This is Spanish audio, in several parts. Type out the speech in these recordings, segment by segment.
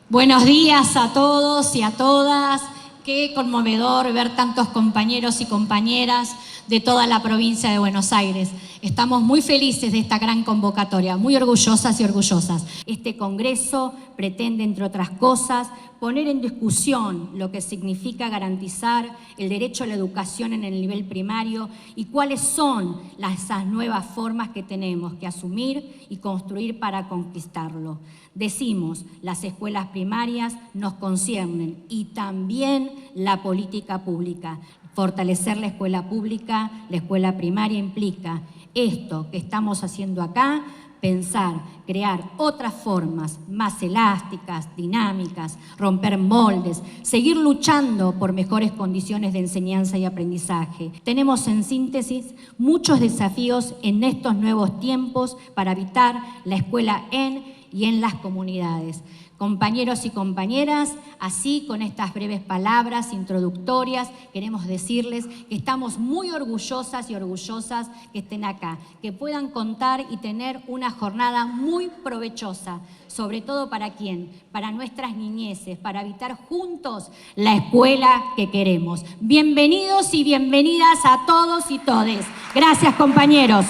Buenos días a todos y a todas. Qué conmovedor ver tantos compañeros y compañeras de toda la provincia de Buenos Aires. Estamos muy felices de esta gran convocatoria, muy orgullosas y orgullosas. Este congreso pretende, entre otras cosas, poner en discusión lo que significa garantizar el derecho a la educación en el nivel primario y cuáles son esas nuevas formas que tenemos que asumir y construir para conquistarlo. Decimos, las escuelas primarias nos conciernen y también la política pública. Fortalecer la escuela pública, la escuela primaria implica esto que estamos haciendo acá, pensar, crear otras formas más elásticas, dinámicas, romper moldes, seguir luchando por mejores condiciones de enseñanza y aprendizaje. Tenemos en síntesis muchos desafíos en estos nuevos tiempos para habitar la escuela en y en las comunidades. Compañeros y compañeras, así con estas breves palabras introductorias, queremos decirles que estamos muy orgullosas y orgullosas que estén acá, que puedan contar y tener una jornada muy provechosa, sobre todo ¿para quién? Para nuestras niñeces, para habitar juntos la escuela que queremos. Bienvenidos y bienvenidas a todos y todes. Gracias, compañeros.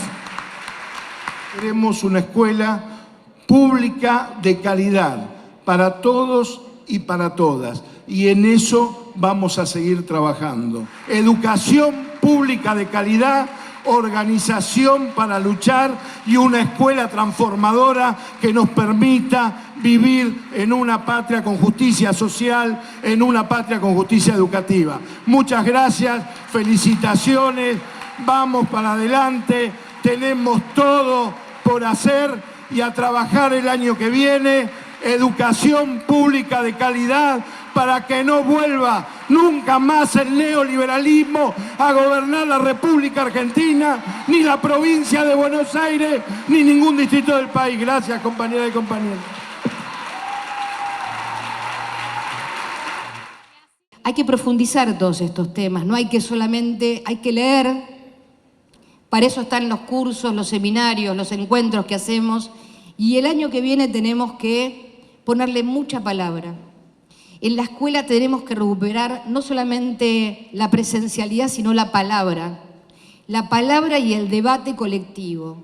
Queremos una escuela pública de calidad, para todos y para todas. Y en eso vamos a seguir trabajando. Educación pública de calidad, organización para luchar y una escuela transformadora que nos permita vivir en una patria con justicia social, en una patria con justicia educativa. Muchas gracias, felicitaciones, vamos para adelante, tenemos todo por hacer y a trabajar el año que viene. Educación pública de calidad para que no vuelva nunca más el neoliberalismo a gobernar la República Argentina, ni la provincia de Buenos Aires, ni ningún distrito del país. Gracias, compañeras y compañeros. Hay que profundizar todos estos temas, no hay que solamente, hay que leer. Para eso están los cursos, los seminarios, los encuentros que hacemos. Y el año que viene tenemos que ponerle mucha palabra. En la escuela tenemos que recuperar no solamente la presencialidad, sino la palabra y el debate colectivo.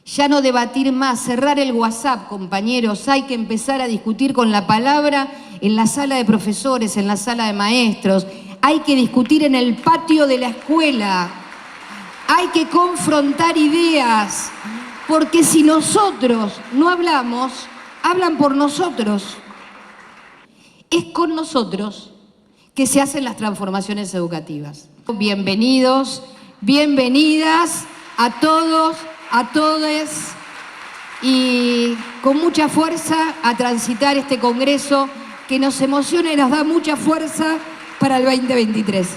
Ya no debatir más, cerrar el WhatsApp, compañeros, hay que empezar a discutir con la palabra en la sala de profesores, en la sala de maestros, hay que discutir en el patio de la escuela, hay que confrontar ideas, porque si nosotros no hablamos, hablan por nosotros. Es con nosotros que se hacen las transformaciones educativas. Bienvenidos, bienvenidas a todos, a todes y con mucha fuerza a transitar este congreso que nos emociona y nos da mucha fuerza para el 2023.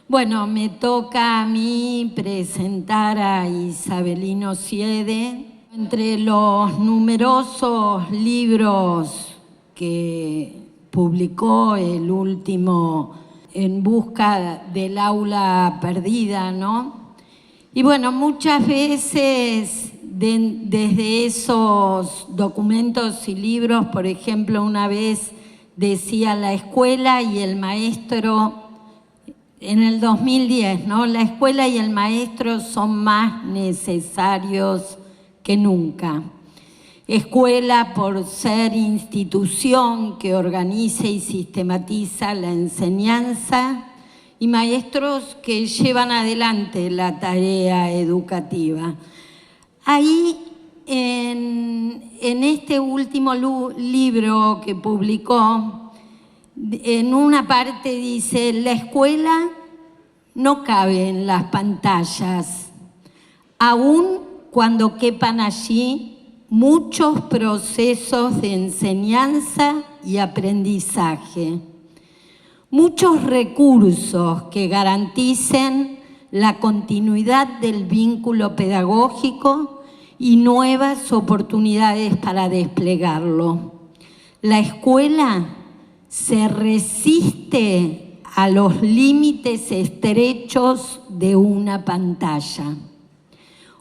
Bueno, me toca a mí presentar a Isabelino Siede. Entre los numerosos libros que publicó, el último, En busca del aula perdida, ¿no? Y bueno, muchas veces desde esos documentos y libros, por ejemplo, una vez decía la escuela y el maestro, en el 2010, ¿no? La escuela y el maestro son más necesarios que nunca. Escuela por ser institución que organiza y sistematiza la enseñanza y maestros que llevan adelante la tarea educativa. Ahí, en este último libro que publicó, en una parte dice, la escuela no cabe en las pantallas, aún cuando quepan allí muchos procesos de enseñanza y aprendizaje, muchos recursos que garanticen la continuidad del vínculo pedagógico y nuevas oportunidades para desplegarlo. La escuela se resiste a los límites estrechos de una pantalla.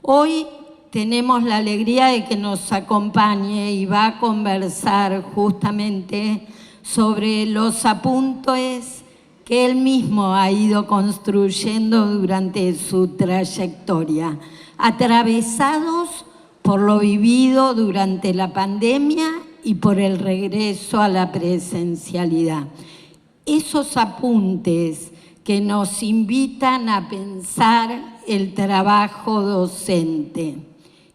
Hoy tenemos la alegría de que nos acompañe y va a conversar justamente sobre los apuntes que él mismo ha ido construyendo durante su trayectoria, atravesados por lo vivido durante la pandemia y por el regreso a la presencialidad. Esos apuntes que nos invitan a pensar el trabajo docente,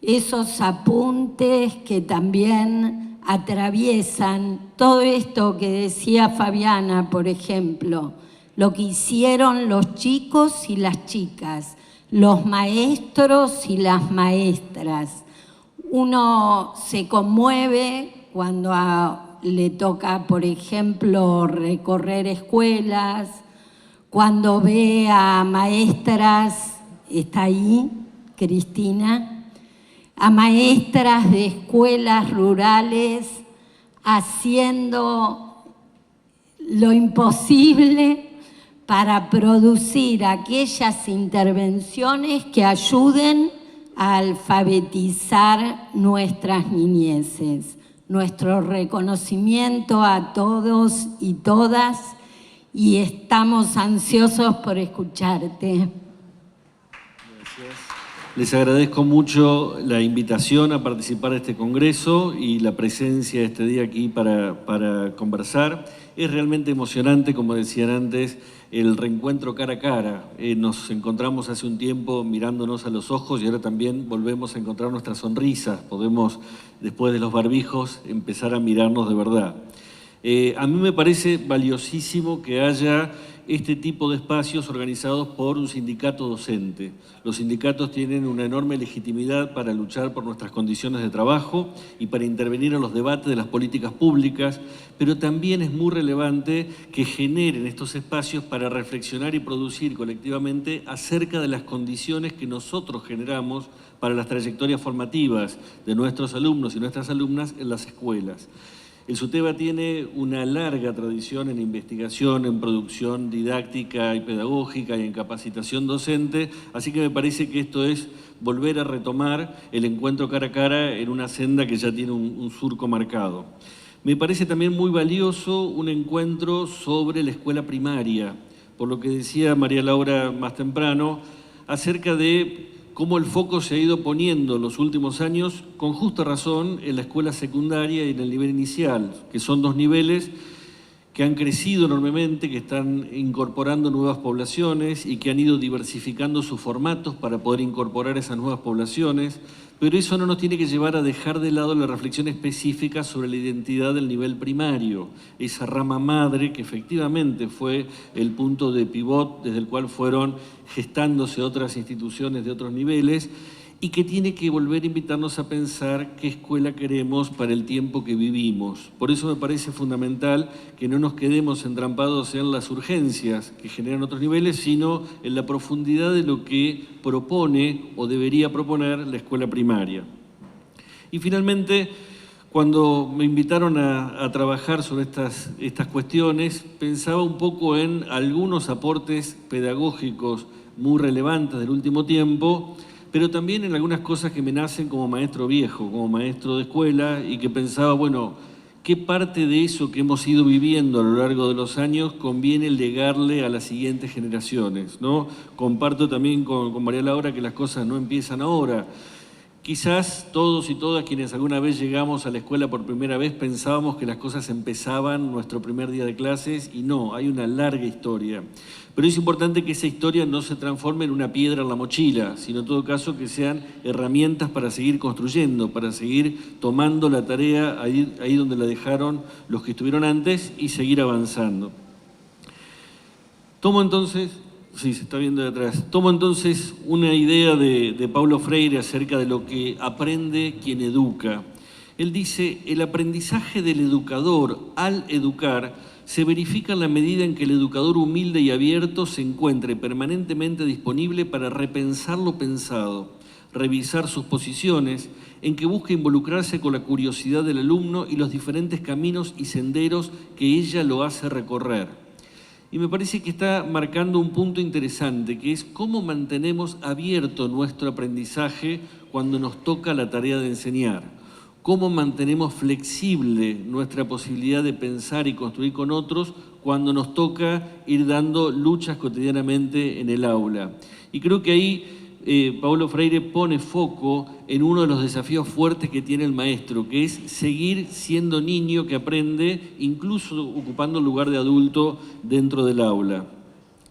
esos apuntes que también atraviesan todo esto que decía Fabiana, por ejemplo, lo que hicieron los chicos y las chicas, los maestros y las maestras. Uno se conmueve cuando le toca, por ejemplo, recorrer escuelas, cuando ve a maestras, está ahí, Cristina, a maestras de escuelas rurales haciendo lo imposible para producir aquellas intervenciones que ayuden a alfabetizar nuestras niñeces. Nuestro reconocimiento a todos y todas, y estamos ansiosos por escucharte. Gracias. Les agradezco mucho la invitación a participar de este congreso y la presencia de este día aquí para conversar. Es realmente emocionante, como decían antes, el reencuentro cara a cara. Nos encontramos hace un tiempo mirándonos a los ojos y ahora también volvemos a encontrar nuestras sonrisas. Podemos, después de los barbijos, empezar a mirarnos de verdad. A mí me parece valiosísimo que haya este tipo de espacios organizados por un sindicato docente. Los sindicatos tienen una enorme legitimidad para luchar por nuestras condiciones de trabajo y para intervenir en los debates de las políticas públicas, pero también es muy relevante que generen estos espacios para reflexionar y producir colectivamente acerca de las condiciones que nosotros generamos para las trayectorias formativas de nuestros alumnos y nuestras alumnas en las escuelas. El SUTEBA tiene una larga tradición en investigación, en producción didáctica y pedagógica y en capacitación docente, así que me parece que esto es volver a retomar el encuentro cara a cara en una senda que ya tiene un surco marcado. Me parece también muy valioso un encuentro sobre la escuela primaria, por lo que decía María Laura más temprano, acerca de cómo el foco se ha ido poniendo en los últimos años, con justa razón, en la escuela secundaria y en el nivel inicial, que son dos niveles que han crecido enormemente, que están incorporando nuevas poblaciones y que han ido diversificando sus formatos para poder incorporar esas nuevas poblaciones, pero eso no nos tiene que llevar a dejar de lado la reflexión específica sobre la identidad del nivel primario, esa rama madre que efectivamente fue el punto de pivot desde el cual fueron gestándose otras instituciones de otros niveles y que tiene que volver a invitarnos a pensar qué escuela queremos para el tiempo que vivimos. Por eso me parece fundamental que no nos quedemos entrampados en las urgencias que generan otros niveles, sino en la profundidad de lo que propone o debería proponer la escuela primaria. Y finalmente, cuando me invitaron a trabajar sobre estas cuestiones, pensaba un poco en algunos aportes pedagógicos muy relevantes del último tiempo, pero también en algunas cosas que me nacen como maestro viejo, como maestro de escuela, y que pensaba, bueno, ¿qué parte de eso que hemos ido viviendo a lo largo de los años conviene legarle a las siguientes generaciones, ¿no? Comparto también con María Laura que las cosas no empiezan ahora. Quizás todos y todas quienes alguna vez llegamos a la escuela por primera vez pensábamos que las cosas empezaban nuestro primer día de clases y no, hay una larga historia. Pero es importante que esa historia no se transforme en una piedra en la mochila, sino en todo caso que sean herramientas para seguir construyendo, para seguir tomando la tarea ahí donde la dejaron los que estuvieron antes y seguir avanzando. Tomo entonces una idea de Paulo Freire acerca de lo que aprende quien educa. Él dice, el aprendizaje del educador al educar se verifica en la medida en que el educador humilde y abierto se encuentre permanentemente disponible para repensar lo pensado, revisar sus posiciones, en que busque involucrarse con la curiosidad del alumno y los diferentes caminos y senderos que ella lo hace recorrer. Y me parece que está marcando un punto interesante, que es cómo mantenemos abierto nuestro aprendizaje cuando nos toca la tarea de enseñar. Cómo mantenemos flexible nuestra posibilidad de pensar y construir con otros cuando nos toca ir dando luchas cotidianamente en el aula. Y creo que ahí Paulo Freire pone foco en uno de los desafíos fuertes que tiene el maestro, que es seguir siendo niño que aprende, incluso ocupando el lugar de adulto dentro del aula.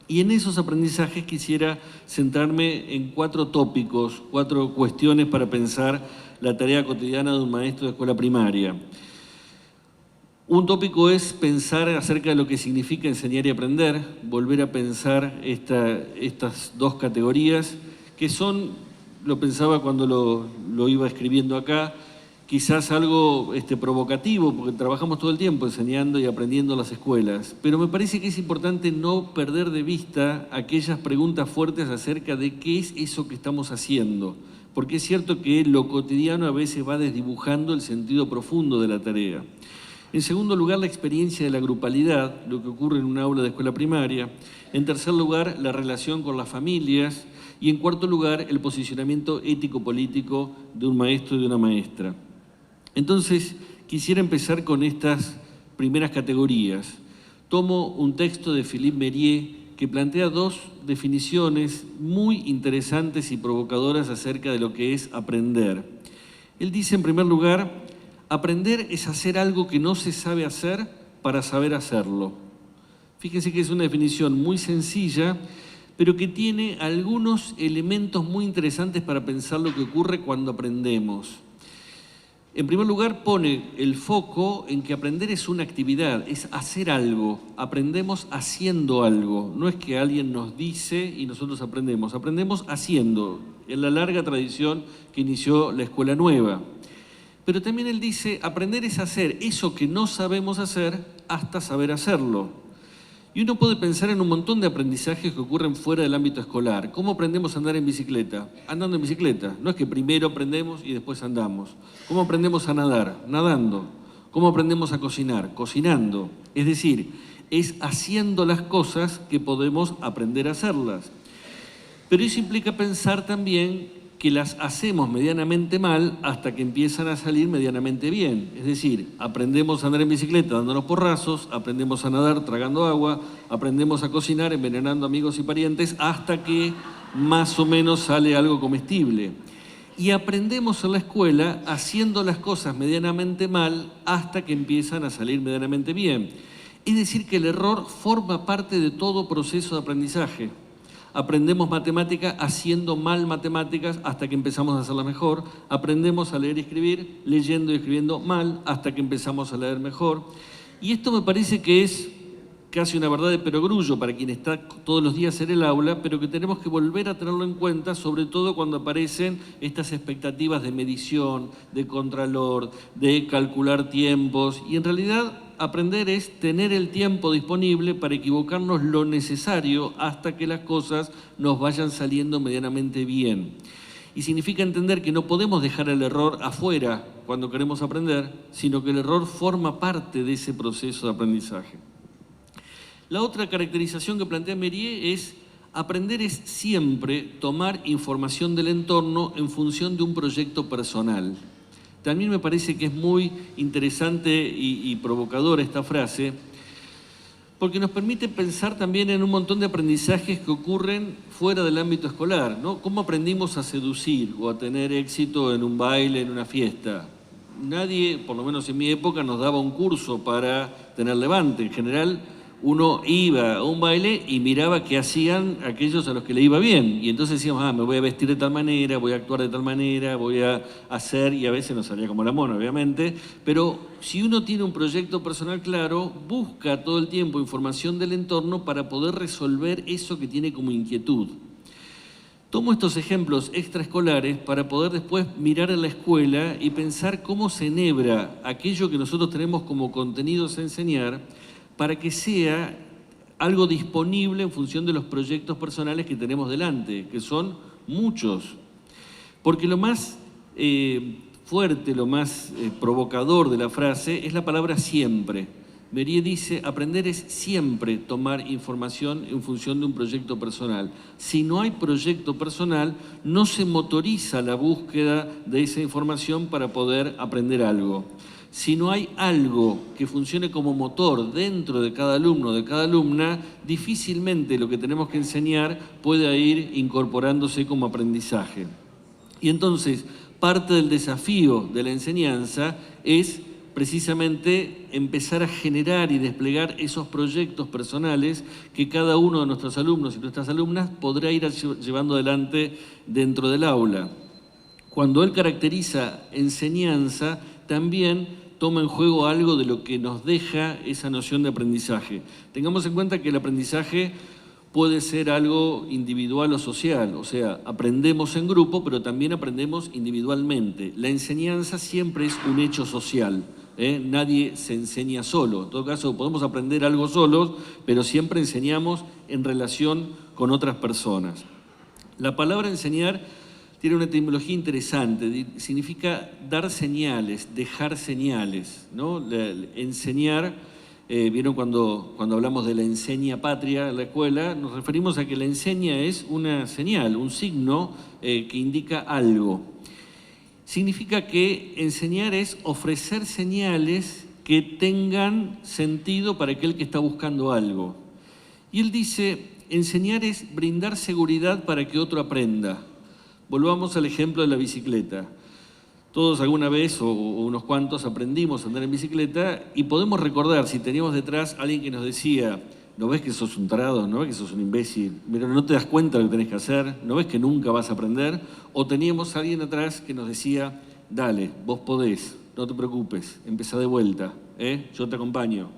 Y en esos aprendizajes quisiera centrarme en 4 tópicos, 4 cuestiones para pensar la tarea cotidiana de un maestro de escuela primaria. Un tópico es pensar acerca de lo que significa enseñar y aprender, volver a pensar estas 2 categorías, que son, lo pensaba cuando lo iba escribiendo acá, quizás algo provocativo, porque trabajamos todo el tiempo enseñando y aprendiendo en las escuelas, pero me parece que es importante no perder de vista aquellas preguntas fuertes acerca de qué es eso que estamos haciendo, porque es cierto que lo cotidiano a veces va desdibujando el sentido profundo de la tarea. En segundo lugar, la experiencia de la grupalidad, lo que ocurre en un aula de escuela primaria. En tercer lugar, la relación con las familias. Y en cuarto lugar, el posicionamiento ético-político de un maestro y de una maestra. Entonces, quisiera empezar con estas primeras categorías. Tomo un texto de Philippe Mérier que plantea 2 definiciones muy interesantes y provocadoras acerca de lo que es aprender. Él dice, en primer lugar, aprender es hacer algo que no se sabe hacer para saber hacerlo. Fíjense que es una definición muy sencilla, pero que tiene algunos elementos muy interesantes para pensar lo que ocurre cuando aprendemos. En primer lugar, pone el foco en que aprender es una actividad, es hacer algo. Aprendemos haciendo algo. No es que alguien nos dice y nosotros aprendemos. Aprendemos haciendo, en la larga tradición que inició la Escuela Nueva. Pero también él dice, aprender es hacer eso que no sabemos hacer hasta saber hacerlo. Y uno puede pensar en un montón de aprendizajes que ocurren fuera del ámbito escolar. ¿Cómo aprendemos a andar en bicicleta? Andando en bicicleta. No es que primero aprendemos y después andamos. ¿Cómo aprendemos a nadar? Nadando. ¿Cómo aprendemos a cocinar? Cocinando. Es decir, es haciendo las cosas que podemos aprender a hacerlas. Pero eso implica pensar también que las hacemos medianamente mal hasta que empiezan a salir medianamente bien. Es decir, aprendemos a andar en bicicleta dándonos porrazos, aprendemos a nadar tragando agua, aprendemos a cocinar envenenando amigos y parientes hasta que más o menos sale algo comestible. Y aprendemos en la escuela haciendo las cosas medianamente mal hasta que empiezan a salir medianamente bien. Es decir, que el error forma parte de todo proceso de aprendizaje. Aprendemos matemática haciendo mal matemáticas hasta que empezamos a hacerlas mejor. Aprendemos a leer y escribir leyendo y escribiendo mal hasta que empezamos a leer mejor. Y esto me parece que es casi una verdad de perogrullo para quien está todos los días en el aula, pero que tenemos que volver a tenerlo en cuenta, sobre todo cuando aparecen estas expectativas de medición, de contralor, de calcular tiempos. Y en realidad aprender es tener el tiempo disponible para equivocarnos lo necesario hasta que las cosas nos vayan saliendo medianamente bien. Y significa entender que no podemos dejar el error afuera cuando queremos aprender, sino que el error forma parte de ese proceso de aprendizaje. La otra caracterización que plantea Mérier es: aprender es siempre tomar información del entorno en función de un proyecto personal. También me parece que es muy interesante y provocadora esta frase, porque nos permite pensar también en un montón de aprendizajes que ocurren fuera del ámbito escolar, ¿no? ¿Cómo aprendimos a seducir o a tener éxito en un baile, en una fiesta? Nadie, por lo menos en mi época, nos daba un curso para tener levante. En general, uno iba a un baile y miraba qué hacían aquellos a los que le iba bien. Y entonces decíamos, me voy a vestir de tal manera, voy a actuar de tal manera, voy a hacer, y a veces nos salía como la mona, obviamente. Pero si uno tiene un proyecto personal claro, busca todo el tiempo información del entorno para poder resolver eso que tiene como inquietud. Tomo estos ejemplos extraescolares para poder después mirar a la escuela y pensar cómo se enhebra aquello que nosotros tenemos como contenidos a enseñar para que sea algo disponible en función de los proyectos personales que tenemos delante, que son muchos. Porque lo más fuerte, lo más provocador de la frase es la palabra siempre. Mérier dice, aprender es siempre tomar información en función de un proyecto personal. Si no hay proyecto personal, no se motoriza la búsqueda de esa información para poder aprender algo. Si no hay algo que funcione como motor dentro de cada alumno o de cada alumna, difícilmente lo que tenemos que enseñar puede ir incorporándose como aprendizaje. Y entonces, parte del desafío de la enseñanza es precisamente empezar a generar y desplegar esos proyectos personales que cada uno de nuestros alumnos y nuestras alumnas podrá ir llevando adelante dentro del aula. Cuando él caracteriza enseñanza, también toma en juego algo de lo que nos deja esa noción de aprendizaje. Tengamos en cuenta que el aprendizaje puede ser algo individual o social, o sea, aprendemos en grupo, pero también aprendemos individualmente. La enseñanza siempre es un hecho social, nadie se enseña solo. En todo caso, podemos aprender algo solos, pero siempre enseñamos en relación con otras personas. La palabra enseñar tiene una etimología interesante, significa dar señales, dejar señales, ¿no? Enseñar, vieron cuando hablamos de la enseña patria en la escuela, nos referimos a que la enseña es una señal, un signo que indica algo. Significa que enseñar es ofrecer señales que tengan sentido para aquel que está buscando algo. Y él dice, enseñar es brindar seguridad para que otro aprenda. Volvamos al ejemplo de la bicicleta. Todos alguna vez, o unos cuantos, aprendimos a andar en bicicleta y podemos recordar, si teníamos detrás a alguien que nos decía, ¿no ves que sos un tarado? ¿No ves que sos un imbécil? Mira, ¿no te das cuenta de lo que tenés que hacer? ¿No ves que nunca vas a aprender? O teníamos a alguien atrás que nos decía, dale, vos podés, no te preocupes, empezá de vuelta, yo te acompaño.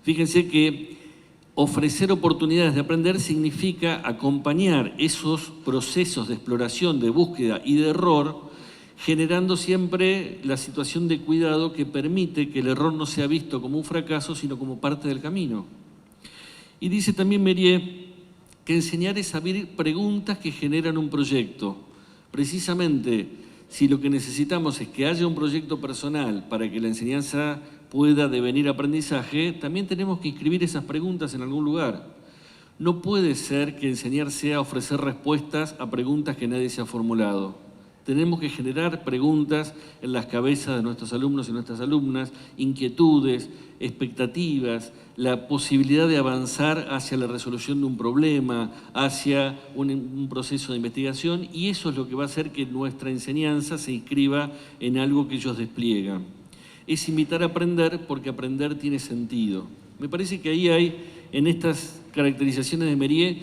Fíjense que ofrecer oportunidades de aprender significa acompañar esos procesos de exploración, de búsqueda y de error, generando siempre la situación de cuidado que permite que el error no sea visto como un fracaso, sino como parte del camino. Y dice también Mérier que enseñar es abrir preguntas que generan un proyecto. Precisamente, si lo que necesitamos es que haya un proyecto personal para que la enseñanza pueda devenir aprendizaje, también tenemos que inscribir esas preguntas en algún lugar. No puede ser que enseñar sea ofrecer respuestas a preguntas que nadie se ha formulado. Tenemos que generar preguntas en las cabezas de nuestros alumnos y nuestras alumnas, inquietudes, expectativas, la posibilidad de avanzar hacia la resolución de un problema, hacia un proceso de investigación, y eso es lo que va a hacer que nuestra enseñanza se inscriba en algo que ellos despliegan. Es invitar a aprender porque aprender tiene sentido. Me parece que ahí hay, en estas caracterizaciones de Mérier,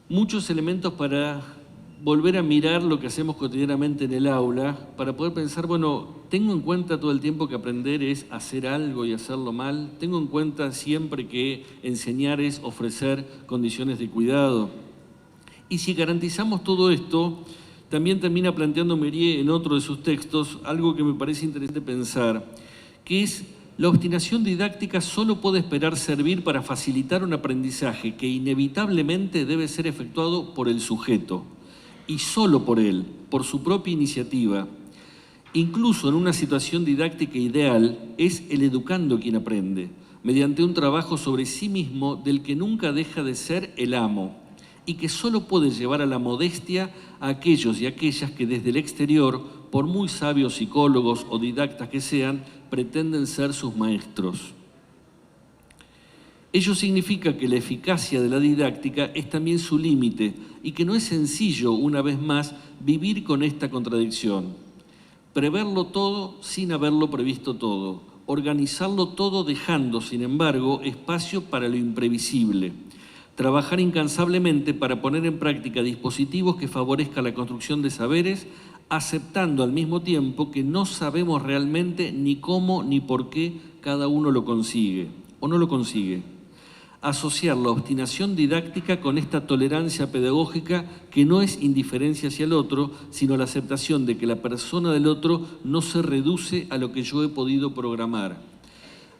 muchos elementos para volver a mirar lo que hacemos cotidianamente en el aula, para poder pensar, bueno, ¿tengo en cuenta todo el tiempo que aprender es hacer algo y hacerlo mal? ¿Tengo en cuenta siempre que enseñar es ofrecer condiciones de cuidado? Y si garantizamos todo esto, también termina planteando Mérier en otro de sus textos algo que me parece interesante pensar, que es la obstinación didáctica solo puede esperar servir para facilitar un aprendizaje que inevitablemente debe ser efectuado por el sujeto, y solo por él, por su propia iniciativa. Incluso en una situación didáctica ideal, es el educando quien aprende, mediante un trabajo sobre sí mismo del que nunca deja de ser el amo, y que solo puede llevar a la modestia a aquellos y aquellas que desde el exterior, por muy sabios psicólogos o didactas que sean, pretenden ser sus maestros. Ello significa que la eficacia de la didáctica es también su límite y que no es sencillo, una vez más, vivir con esta contradicción. Preverlo todo sin haberlo previsto todo. Organizarlo todo dejando, sin embargo, espacio para lo imprevisible. Trabajar incansablemente para poner en práctica dispositivos que favorezcan la construcción de saberes, aceptando al mismo tiempo que no sabemos realmente ni cómo ni por qué cada uno lo consigue o no lo consigue. Asociar la obstinación didáctica con esta tolerancia pedagógica que no es indiferencia hacia el otro, sino la aceptación de que la persona del otro no se reduce a lo que yo he podido programar.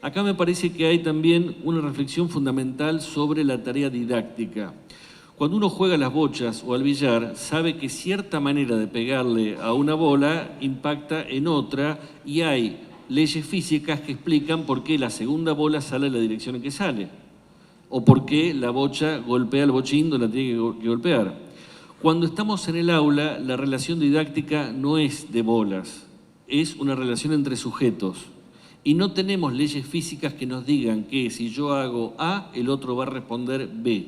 Acá me parece que hay también una reflexión fundamental sobre la tarea didáctica. Cuando uno juega a las bochas o al billar, sabe que cierta manera de pegarle a una bola impacta en otra y hay leyes físicas que explican por qué la segunda bola sale en la dirección en que sale, o por qué la bocha golpea el bochín donde la tiene que golpear. Cuando estamos en el aula, la relación didáctica no es de bolas, es una relación entre sujetos. Y no tenemos leyes físicas que nos digan que si yo hago A, el otro va a responder B.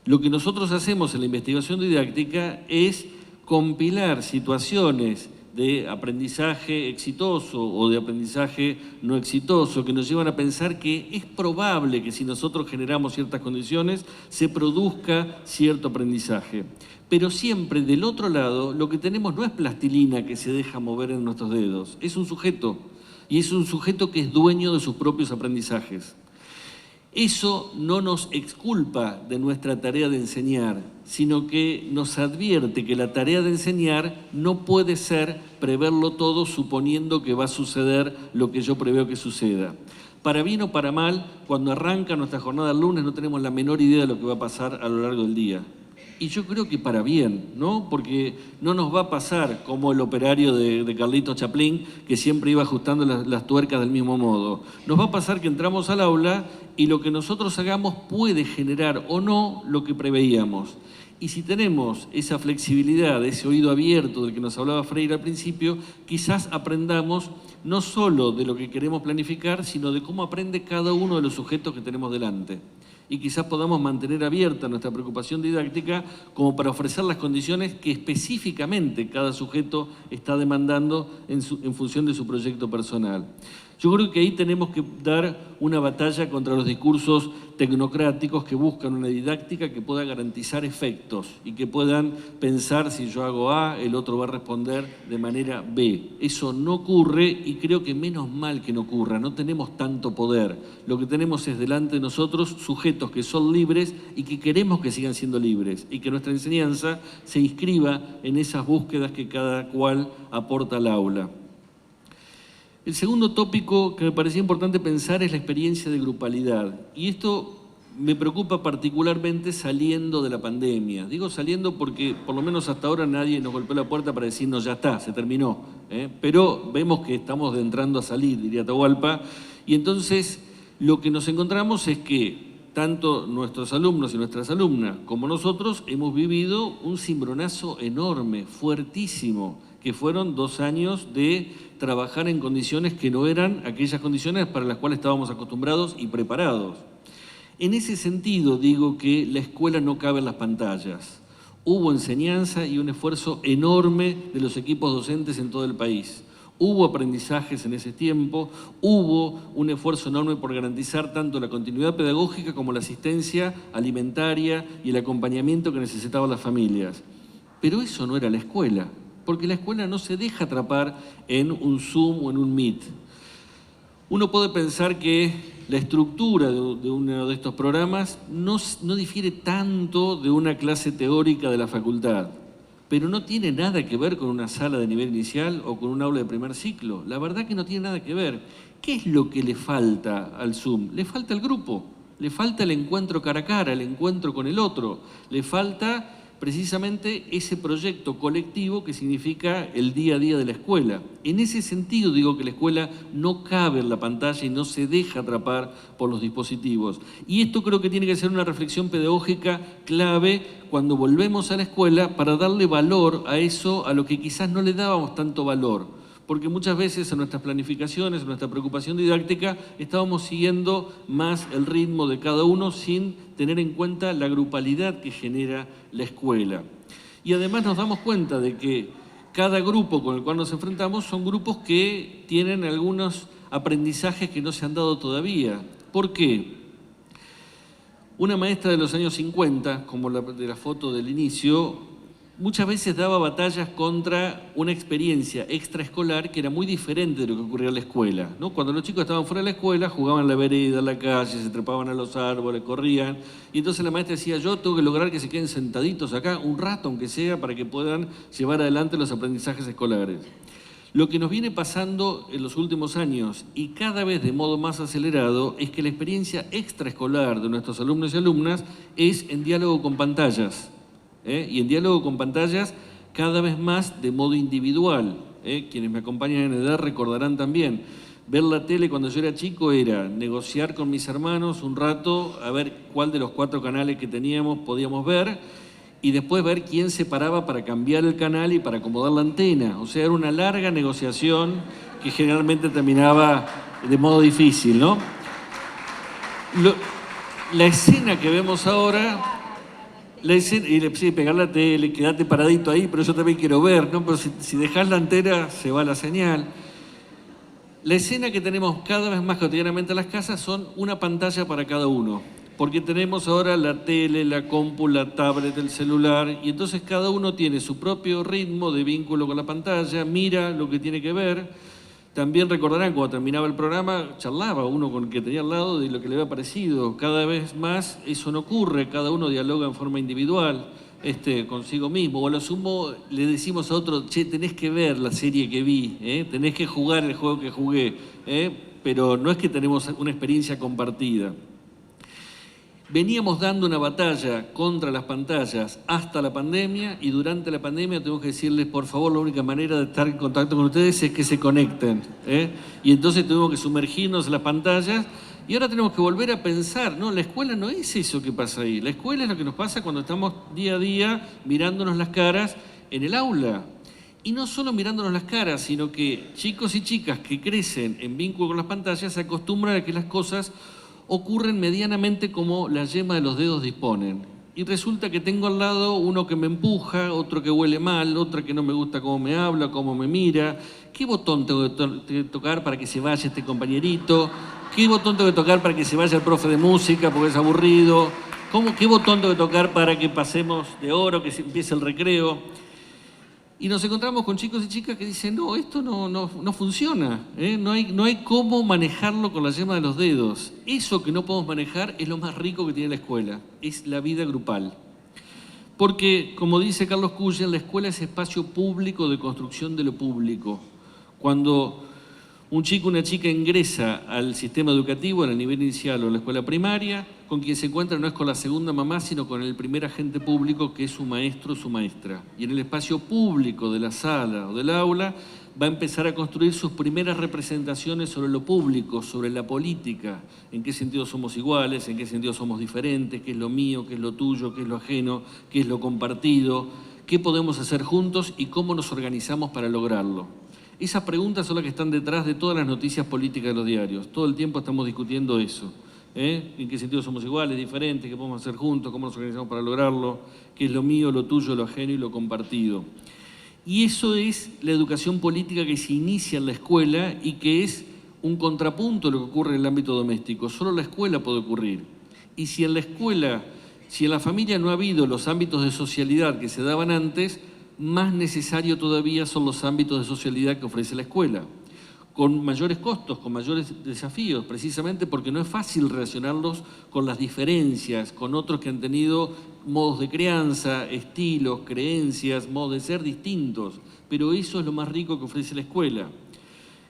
Lo que nosotros hacemos en la investigación didáctica es compilar situaciones de aprendizaje exitoso o de aprendizaje no exitoso que nos llevan a pensar que es probable que si nosotros generamos ciertas condiciones se produzca cierto aprendizaje. Pero siempre del otro lado lo que tenemos no es plastilina que se deja mover en nuestros dedos, es un sujeto. Y es un sujeto que es dueño de sus propios aprendizajes. Eso no nos exculpa de nuestra tarea de enseñar, sino que nos advierte que la tarea de enseñar no puede ser preverlo todo suponiendo que va a suceder lo que yo preveo que suceda. Para bien o para mal, cuando arranca nuestra jornada el lunes no tenemos la menor idea de lo que va a pasar a lo largo del día. Y yo creo que para bien, ¿no? Porque no nos va a pasar como el operario de Carlitos Chaplin, que siempre iba ajustando las tuercas del mismo modo. Nos va a pasar que entramos al aula y lo que nosotros hagamos puede generar o no lo que preveíamos. Y si tenemos esa flexibilidad, ese oído abierto del que nos hablaba Freire al principio, quizás aprendamos no solo de lo que queremos planificar, sino de cómo aprende cada uno de los sujetos que tenemos delante. Y quizás podamos mantener abierta nuestra preocupación didáctica como para ofrecer las condiciones que específicamente cada sujeto está demandando en función de su proyecto personal. Yo creo que ahí tenemos que dar una batalla contra los discursos tecnocráticos que buscan una didáctica que pueda garantizar efectos y que puedan pensar si yo hago A, el otro va a responder de manera B. Eso no ocurre y creo que menos mal que no ocurra, no tenemos tanto poder. Lo que tenemos es delante de nosotros sujetos que son libres y que queremos que sigan siendo libres y que nuestra enseñanza se inscriba en esas búsquedas que cada cual aporta al aula. El segundo tópico que me parecía importante pensar es la experiencia de grupalidad. Y esto me preocupa particularmente saliendo de la pandemia. Digo saliendo porque por lo menos hasta ahora nadie nos golpeó la puerta para decirnos ya está, se terminó. Pero vemos que estamos entrando a salir, diría Atahualpa. Y entonces lo que nos encontramos es que tanto nuestros alumnos y nuestras alumnas como nosotros hemos vivido un cimbronazo enorme, fuertísimo, que fueron 2 años de trabajar en condiciones que no eran aquellas condiciones para las cuales estábamos acostumbrados y preparados. En ese sentido digo que la escuela no cabe en las pantallas. Hubo enseñanza y un esfuerzo enorme de los equipos docentes en todo el país. Hubo aprendizajes en ese tiempo, hubo un esfuerzo enorme por garantizar tanto la continuidad pedagógica como la asistencia alimentaria y el acompañamiento que necesitaban las familias. Pero eso no era la escuela, porque la escuela no se deja atrapar en un Zoom o en un Meet. Uno puede pensar que la estructura de uno de estos programas no difiere tanto de una clase teórica de la facultad, pero no tiene nada que ver con una sala de nivel inicial o con un aula de primer ciclo. La verdad que no tiene nada que ver. ¿Qué es lo que le falta al Zoom? Le falta el grupo, le falta el encuentro cara a cara, el encuentro con el otro, le falta precisamente ese proyecto colectivo que significa el día a día de la escuela. En ese sentido digo que la escuela no cabe en la pantalla y no se deja atrapar por los dispositivos. Y esto creo que tiene que ser una reflexión pedagógica clave cuando volvemos a la escuela para darle valor a eso a lo que quizás no le dábamos tanto valor. Porque muchas veces en nuestras planificaciones, en nuestra preocupación didáctica, estábamos siguiendo más el ritmo de cada uno sin tener en cuenta la grupalidad que genera la escuela. Y además nos damos cuenta de que cada grupo con el cual nos enfrentamos son grupos que tienen algunos aprendizajes que no se han dado todavía. ¿Por qué? Una maestra de los años 50, como la de la foto del inicio, muchas veces daba batallas contra una experiencia extraescolar que era muy diferente de lo que ocurría en la escuela, ¿no? Cuando los chicos estaban fuera de la escuela, jugaban en la vereda, en la calle, se trepaban a los árboles, corrían, y entonces la maestra decía, yo tengo que lograr que se queden sentaditos acá un rato, aunque sea, para que puedan llevar adelante los aprendizajes escolares. Lo que nos viene pasando en los últimos años, y cada vez de modo más acelerado, es que la experiencia extraescolar de nuestros alumnos y alumnas es en diálogo con pantallas. Y en diálogo con pantallas cada vez más de modo individual. Quienes me acompañan en edad recordarán también. Ver la tele cuando yo era chico era negociar con mis hermanos un rato a ver cuál de los 4 canales que teníamos podíamos ver y después ver quién se paraba para cambiar el canal y para acomodar la antena. O sea, era una larga negociación que generalmente terminaba de modo difícil, ¿no? La escena que vemos ahora, sí, pegar la tele, quedarte paradito ahí, pero yo también quiero ver, ¿no? Pero si dejás la antena se va la señal. La escena que tenemos cada vez más cotidianamente en las casas son una pantalla para cada uno, porque tenemos ahora la tele, la compu, la tablet, el celular, y entonces cada uno tiene su propio ritmo de vínculo con la pantalla, mira lo que tiene que ver. También recordarán, cuando terminaba el programa, charlaba uno con el que tenía al lado de lo que le había parecido. Cada vez más eso no ocurre, cada uno dialoga en forma individual, consigo mismo. O a lo sumo le decimos a otro, che, tenés que ver la serie que vi, tenés que jugar el juego que jugué, pero no es que tenemos una experiencia compartida. Veníamos dando una batalla contra las pantallas hasta la pandemia y durante la pandemia tenemos que decirles, por favor, la única manera de estar en contacto con ustedes es que se conecten. Y entonces tuvimos que sumergirnos en las pantallas y ahora tenemos que volver a pensar, no, la escuela no es eso que pasa ahí. La escuela es lo que nos pasa cuando estamos día a día mirándonos las caras en el aula. Y no solo mirándonos las caras, sino que chicos y chicas que crecen en vínculo con las pantallas se acostumbran a que las cosas ocurren medianamente como la yema de los dedos disponen. Y resulta que tengo al lado uno que me empuja, otro que huele mal, otra que no me gusta cómo me habla, cómo me mira. ¿Qué botón tengo que tocar para que se vaya este compañerito? ¿Qué botón tengo que tocar para que se vaya el profe de música porque es aburrido? ¿Qué botón tengo que tocar para que pasemos de hora, que se empiece el recreo? Y nos encontramos con chicos y chicas que dicen, no, esto no funciona, no hay cómo manejarlo con la yema de los dedos. Eso que no podemos manejar es lo más rico que tiene la escuela, es la vida grupal. Porque, como dice Carlos Cullen, la escuela es espacio público de construcción de lo público. Cuando un chico o una chica ingresa al sistema educativo, en el nivel inicial o en la escuela primaria, con quien se encuentra no es con la segunda mamá, sino con el primer agente público que es su maestro o su maestra. Y en el espacio público de la sala o del aula va a empezar a construir sus primeras representaciones sobre lo público, sobre la política, en qué sentido somos iguales, en qué sentido somos diferentes, qué es lo mío, qué es lo tuyo, qué es lo ajeno, qué es lo compartido, qué podemos hacer juntos y cómo nos organizamos para lograrlo. Esas preguntas son las que están detrás de todas las noticias políticas de los diarios. Todo el tiempo estamos discutiendo eso. ¿En qué sentido somos iguales, diferentes, qué podemos hacer juntos, cómo nos organizamos para lograrlo, qué es lo mío, lo tuyo, lo ajeno y lo compartido. Y eso es la educación política que se inicia en la escuela y que es un contrapunto a lo que ocurre en el ámbito doméstico. Solo la escuela puede ocurrir. Y si en la familia no ha habido los ámbitos de socialidad que se daban antes, más necesario todavía son los ámbitos de socialidad que ofrece la escuela, con mayores costos, con mayores desafíos, precisamente porque no es fácil relacionarlos con las diferencias, con otros que han tenido modos de crianza, estilos, creencias, modos de ser distintos, pero eso es lo más rico que ofrece la escuela.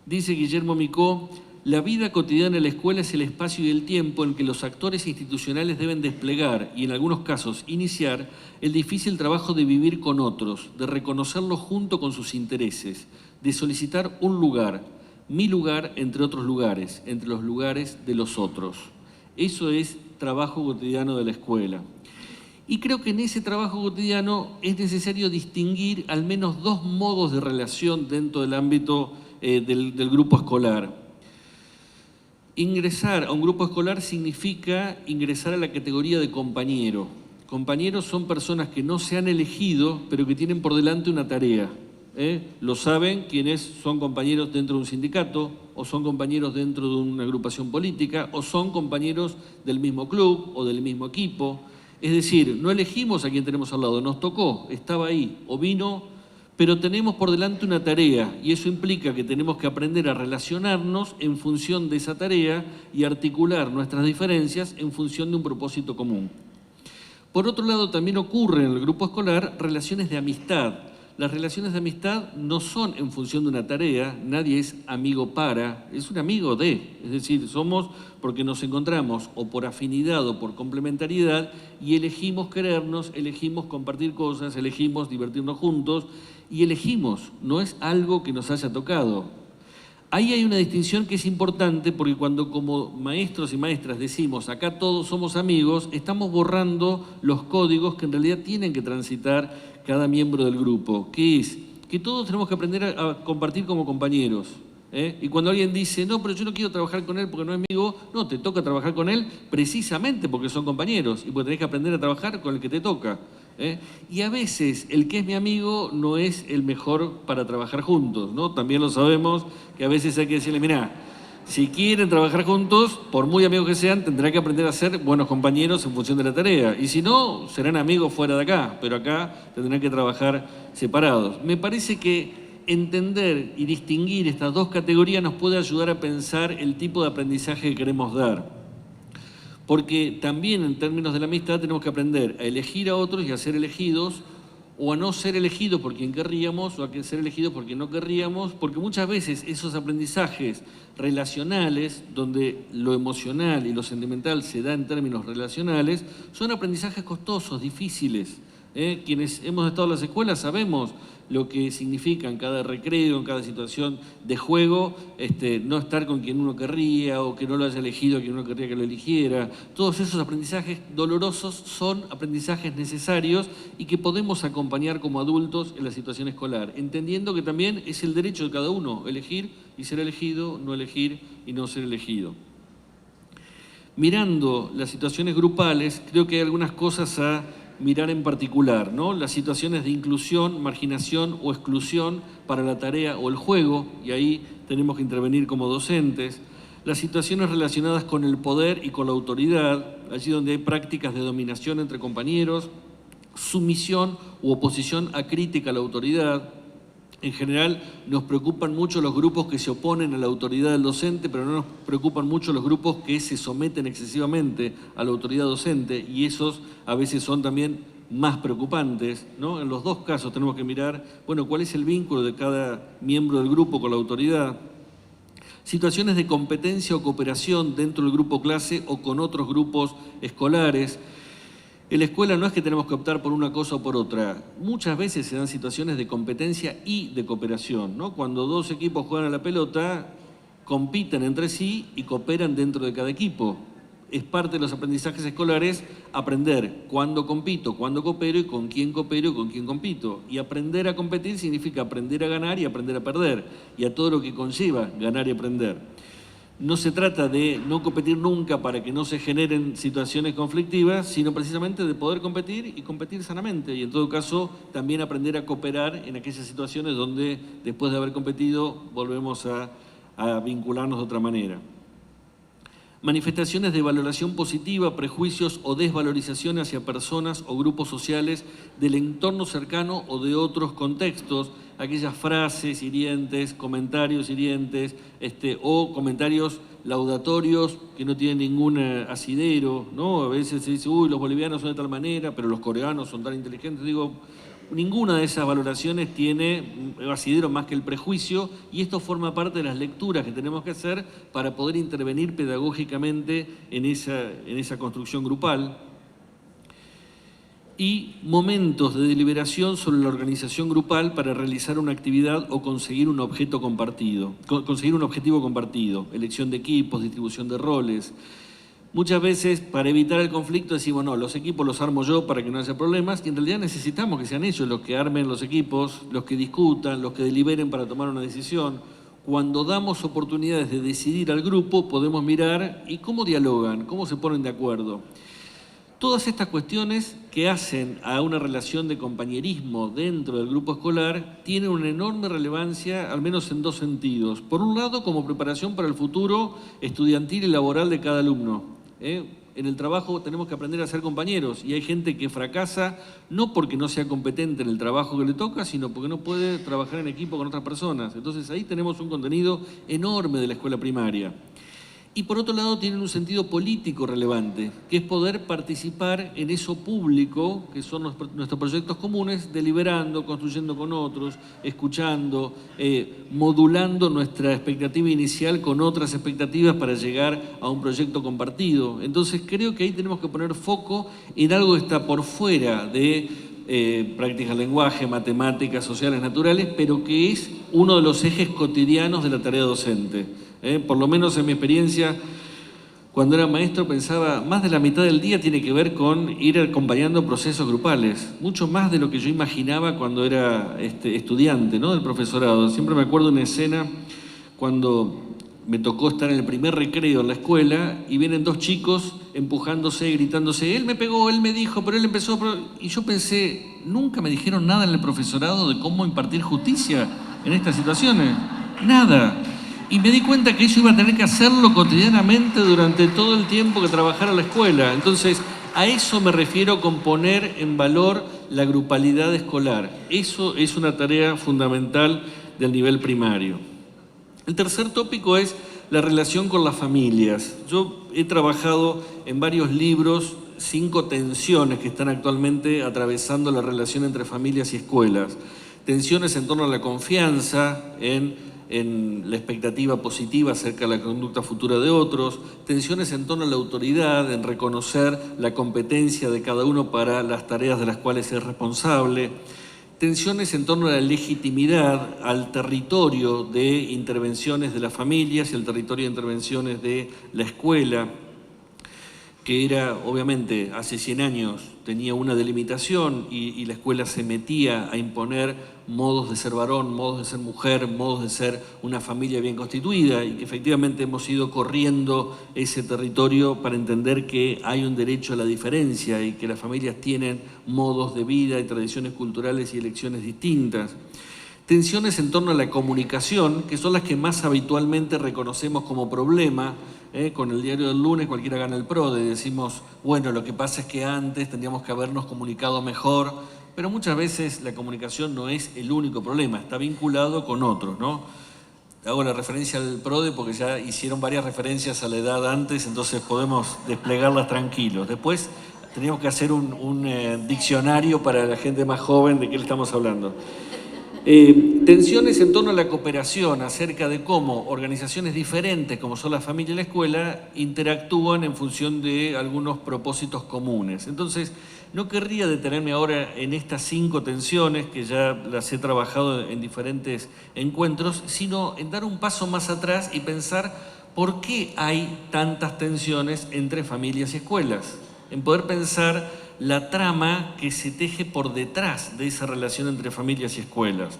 Dice Guillermo Micó, la vida cotidiana de la escuela es el espacio y el tiempo en que los actores institucionales deben desplegar, y en algunos casos iniciar, el difícil trabajo de vivir con otros, de reconocerlos junto con sus intereses, de solicitar un lugar, mi lugar entre otros lugares, entre los lugares de los otros. Eso es trabajo cotidiano de la escuela. Y creo que en ese trabajo cotidiano es necesario distinguir al menos 2 modos de relación dentro del ámbito del grupo escolar. Ingresar a un grupo escolar significa ingresar a la categoría de compañero. Compañeros son personas que no se han elegido, pero que tienen por delante una tarea. Lo saben quienes son compañeros dentro de un sindicato, o son compañeros dentro de una agrupación política, o son compañeros del mismo club o del mismo equipo. Es decir, no elegimos a quien tenemos al lado, nos tocó, estaba ahí o vino, pero tenemos por delante una tarea y eso implica que tenemos que aprender a relacionarnos en función de esa tarea y articular nuestras diferencias en función de un propósito común. Por otro lado, también ocurren en el grupo escolar relaciones de amistad. Las relaciones de amistad no son en función de una tarea, nadie es amigo para, es un amigo de, es decir, somos porque nos encontramos o por afinidad o por complementariedad y elegimos querernos, elegimos compartir cosas, elegimos divertirnos juntos y elegimos, no es algo que nos haya tocado. Ahí hay una distinción que es importante porque cuando como maestros y maestras decimos acá todos somos amigos, estamos borrando los códigos que en realidad tienen que transitar cada miembro del grupo, que es que todos tenemos que aprender a compartir como compañeros. Y cuando alguien dice, no, pero yo no quiero trabajar con él porque no es amigo, no, te toca trabajar con él precisamente porque son compañeros y porque tenés que aprender a trabajar con el que te toca. Y a veces el que es mi amigo no es el mejor para trabajar juntos, ¿no? También lo sabemos que a veces hay que decirle, mirá, si quieren trabajar juntos, por muy amigos que sean, tendrán que aprender a ser buenos compañeros en función de la tarea. Y si no, serán amigos fuera de acá, pero acá tendrán que trabajar separados. Me parece que entender y distinguir estas dos categorías nos puede ayudar a pensar el tipo de aprendizaje que queremos dar. Porque también en términos de la amistad tenemos que aprender a elegir a otros y a ser elegidos, o a no ser elegidos por quien querríamos, o a ser elegidos por quien no querríamos, porque muchas veces esos aprendizajes relacionales, donde lo emocional y lo sentimental se da en términos relacionales, son aprendizajes costosos, difíciles. Quienes hemos estado en las escuelas sabemos lo que significa en cada recreo, en cada situación de juego, no estar con quien uno querría o que no lo haya elegido a quien uno querría que lo eligiera. Todos esos aprendizajes dolorosos son aprendizajes necesarios y que podemos acompañar como adultos en la situación escolar, entendiendo que también es el derecho de cada uno elegir y ser elegido, no elegir y no ser elegido. Mirando las situaciones grupales, creo que hay algunas cosas a mirar en particular, ¿no? Las situaciones de inclusión, marginación o exclusión para la tarea o el juego, y ahí tenemos que intervenir como docentes. Las situaciones relacionadas con el poder y con la autoridad, allí donde hay prácticas de dominación entre compañeros, sumisión u oposición acrítica a la autoridad. En general nos preocupan mucho los grupos que se oponen a la autoridad del docente, pero no nos preocupan mucho los grupos que se someten excesivamente a la autoridad docente, y esos a veces son también más preocupantes, ¿no? En los dos casos tenemos que mirar, bueno, cuál es el vínculo de cada miembro del grupo con la autoridad. Situaciones de competencia o cooperación dentro del grupo clase o con otros grupos escolares. En la escuela no es que tenemos que optar por una cosa o por otra. Muchas veces se dan situaciones de competencia y de cooperación, ¿no? Cuando dos equipos juegan a la pelota, compiten entre sí y cooperan dentro de cada equipo. Es parte de los aprendizajes escolares aprender cuándo compito, cuándo coopero y con quién coopero y con quién compito. Y aprender a competir significa aprender a ganar y aprender a perder, y a todo lo que conlleva ganar y aprender. No se trata de no competir nunca para que no se generen situaciones conflictivas, sino precisamente de poder competir y competir sanamente. Y en todo caso, también aprender a cooperar en aquellas situaciones donde después de haber competido volvemos a vincularnos de otra manera. Manifestaciones de valoración positiva, prejuicios o desvalorización hacia personas o grupos sociales del entorno cercano o de otros contextos, aquellas frases hirientes, comentarios hirientes o comentarios laudatorios que no tienen ningún asidero, ¿no? A veces se dice, uy, los bolivianos son de tal manera, pero los coreanos son tan inteligentes. Digo, ninguna de esas valoraciones tiene asidero más que el prejuicio, y esto forma parte de las lecturas que tenemos que hacer para poder intervenir pedagógicamente en esa construcción grupal. Y momentos de deliberación sobre la organización grupal para realizar una actividad o conseguir un objetivo compartido, elección de equipos, distribución de roles. Muchas veces, para evitar el conflicto, decimos, no, los equipos los armo yo para que no haya problemas, y en realidad necesitamos que sean ellos los que armen los equipos, los que discutan, los que deliberen para tomar una decisión. Cuando damos oportunidades de decidir al grupo, podemos mirar y cómo dialogan, cómo se ponen de acuerdo. Todas estas cuestiones que hacen a una relación de compañerismo dentro del grupo escolar tienen una enorme relevancia, al menos en dos sentidos. Por un lado, como preparación para el futuro estudiantil y laboral de cada alumno. En el trabajo tenemos que aprender a ser compañeros, y hay gente que fracasa no porque no sea competente en el trabajo que le toca, sino porque no puede trabajar en equipo con otras personas. Entonces ahí tenemos un contenido enorme de la escuela primaria. Y por otro lado tienen un sentido político relevante, que es poder participar en eso público, que son nuestros proyectos comunes, deliberando, construyendo con otros, escuchando, modulando nuestra expectativa inicial con otras expectativas para llegar a un proyecto compartido. Entonces creo que ahí tenemos que poner foco en algo que está por fuera de prácticas del lenguaje, matemáticas, sociales, naturales, pero que es uno de los ejes cotidianos de la tarea docente. Por lo menos en mi experiencia, cuando era maestro pensaba, más de la mitad del día tiene que ver con ir acompañando procesos grupales, mucho más de lo que yo imaginaba cuando era estudiante, ¿no?, del profesorado. Siempre me acuerdo una escena cuando me tocó estar en el primer recreo en la escuela y vienen dos chicos empujándose, gritándose, él me pegó, él me dijo, pero él empezó... Y yo pensé, nunca me dijeron nada en el profesorado de cómo impartir justicia en estas situaciones. Nada. Y me di cuenta que eso iba a tener que hacerlo cotidianamente durante todo el tiempo que trabajara en la escuela. Entonces, a eso me refiero con poner en valor la grupalidad escolar. Eso es una tarea fundamental del nivel primario. El tercer tópico es la relación con las familias. Yo he trabajado en varios libros 5 tensiones que están actualmente atravesando la relación entre familias y escuelas. Tensiones en torno a la confianza, en la expectativa positiva acerca de la conducta futura de otros, tensiones en torno a la autoridad, en reconocer la competencia de cada uno para las tareas de las cuales es responsable, tensiones en torno a la legitimidad, al territorio de intervenciones de las familias y al territorio de intervenciones de la escuela, que era, obviamente, hace 100 años tenía una delimitación y la escuela se metía a imponer modos de ser varón, modos de ser mujer, modos de ser una familia bien constituida, y que efectivamente hemos ido corriendo ese territorio para entender que hay un derecho a la diferencia y que las familias tienen modos de vida y tradiciones culturales y elecciones distintas. Tensiones en torno a la comunicación, que son las que más habitualmente reconocemos como problema. Con el diario del lunes cualquiera gana el PRODE, decimos, bueno, lo que pasa es que antes tendríamos que habernos comunicado mejor, pero muchas veces la comunicación no es el único problema, está vinculado con otros, ¿no? Hago la referencia al PRODE porque ya hicieron varias referencias a la edad antes, entonces podemos desplegarlas tranquilos. Después teníamos que hacer un diccionario para la gente más joven de qué le estamos hablando. Tensiones en torno a la cooperación acerca de cómo organizaciones diferentes, como son la familia y la escuela, interactúan en función de algunos propósitos comunes. Entonces, no querría detenerme ahora en estas 5 tensiones, que ya las he trabajado en diferentes encuentros, sino en dar un paso más atrás y pensar por qué hay tantas tensiones entre familias y escuelas. En poder pensar la trama que se teje por detrás de esa relación entre familias y escuelas.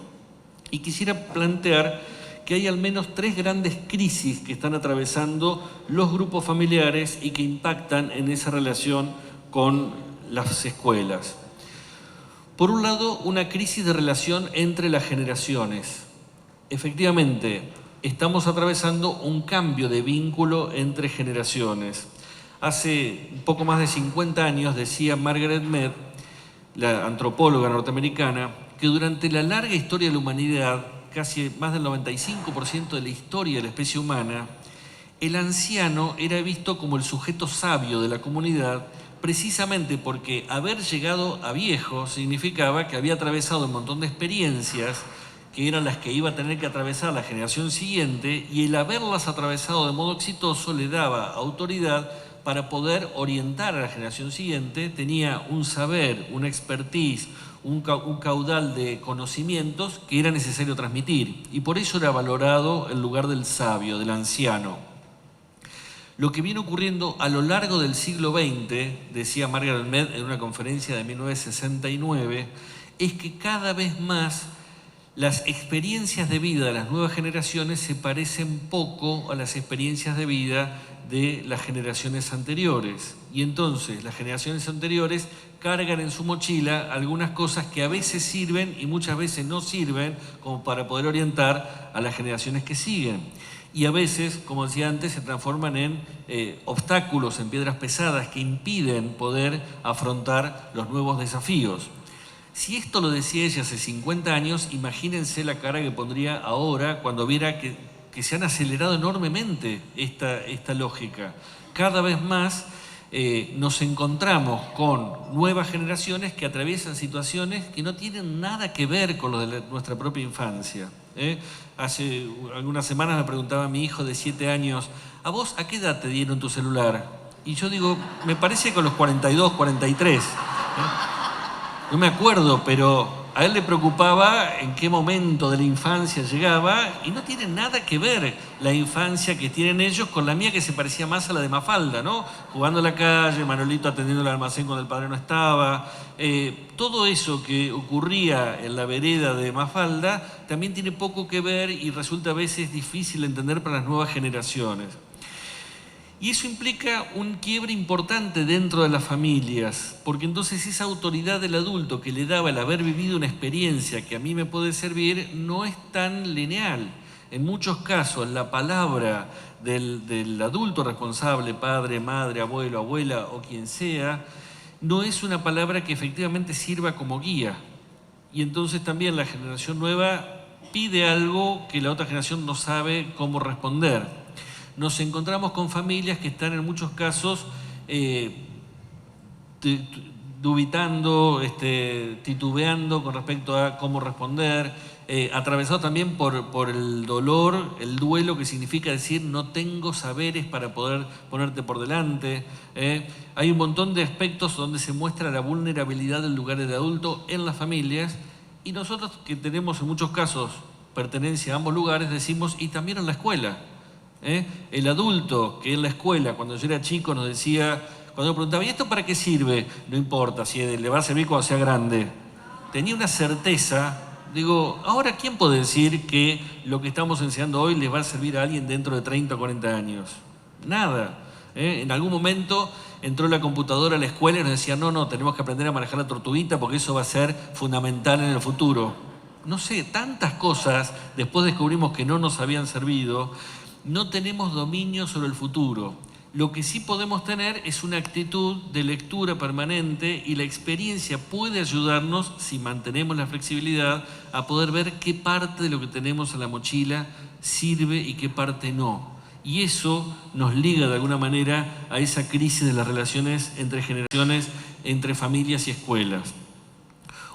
Y quisiera plantear que hay al menos 3 grandes crisis que están atravesando los grupos familiares y que impactan en esa relación con las escuelas. Por un lado, una crisis de relación entre las generaciones. Efectivamente, estamos atravesando un cambio de vínculo entre generaciones. Hace un poco más de 50 años decía Margaret Mead, la antropóloga norteamericana, que durante la larga historia de la humanidad, casi más del 95% de la historia de la especie humana, el anciano era visto como el sujeto sabio de la comunidad, precisamente porque haber llegado a viejo significaba que había atravesado un montón de experiencias que eran las que iba a tener que atravesar la generación siguiente, y el haberlas atravesado de modo exitoso le daba autoridad para poder orientar a la generación siguiente. Tenía un saber, una expertise, un caudal de conocimientos que era necesario transmitir, y por eso era valorado el lugar del sabio, del anciano. Lo que viene ocurriendo a lo largo del siglo XX, decía Margaret Mead en una conferencia de 1969, es que cada vez más las experiencias de vida de las nuevas generaciones se parecen poco a las experiencias de vida de las generaciones anteriores. Y entonces las generaciones anteriores cargan en su mochila algunas cosas que a veces sirven y muchas veces no sirven como para poder orientar a las generaciones que siguen. Y a veces, como decía antes, se transforman en obstáculos, en piedras pesadas que impiden poder afrontar los nuevos desafíos. Si esto lo decía ella hace 50 años, imagínense la cara que pondría ahora cuando viera que se han acelerado enormemente esta lógica. Cada vez más nos encontramos con nuevas generaciones que atraviesan situaciones que no tienen nada que ver con lo de nuestra propia infancia. Hace algunas semanas me preguntaba mi hijo de 7 años, ¿a vos a qué edad te dieron tu celular? Y yo digo, me parece que a los 42, 43. no me acuerdo, pero a él le preocupaba en qué momento de la infancia llegaba y no tiene nada que ver la infancia que tienen ellos con la mía, que se parecía más a la de Mafalda, ¿no? Jugando en la calle, Manolito atendiendo el almacén cuando el padre no estaba. Todo eso que ocurría en la vereda de Mafalda también tiene poco que ver y resulta a veces difícil de entender para las nuevas generaciones. Y eso implica un quiebre importante dentro de las familias, porque entonces esa autoridad del adulto que le daba el haber vivido una experiencia que a mí me puede servir no es tan lineal. En muchos casos la palabra del adulto responsable, padre, madre, abuelo, abuela o quien sea, no es una palabra que efectivamente sirva como guía. Y entonces también la generación nueva pide algo que la otra generación no sabe cómo responder. Nos encontramos con familias que están en muchos casos dubitando, titubeando con respecto a cómo responder, atravesados también por el dolor, el duelo que significa decir no tengo saberes para poder ponerte por delante. Hay un montón de aspectos donde se muestra la vulnerabilidad del lugar del adulto en las familias y nosotros que tenemos en muchos casos pertenencia a ambos lugares decimos y también en la escuela. El adulto que en la escuela, cuando yo era chico, nos decía, cuando me preguntaba, ¿y esto para qué sirve? No importa, si le va a servir cuando sea grande. Tenía una certeza, digo, ahora ¿quién puede decir que lo que estamos enseñando hoy les va a servir a alguien dentro de 30 o 40 años? Nada. En algún momento entró la computadora a la escuela y nos decía, no, tenemos que aprender a manejar la tortuguita porque eso va a ser fundamental en el futuro. No sé, tantas cosas, después descubrimos que no nos habían servido. No tenemos dominio sobre el futuro. Lo que sí podemos tener es una actitud de lectura permanente y la experiencia puede ayudarnos, si mantenemos la flexibilidad, a poder ver qué parte de lo que tenemos en la mochila sirve y qué parte no. Y eso nos liga de alguna manera a esa crisis de las relaciones entre generaciones, entre familias y escuelas.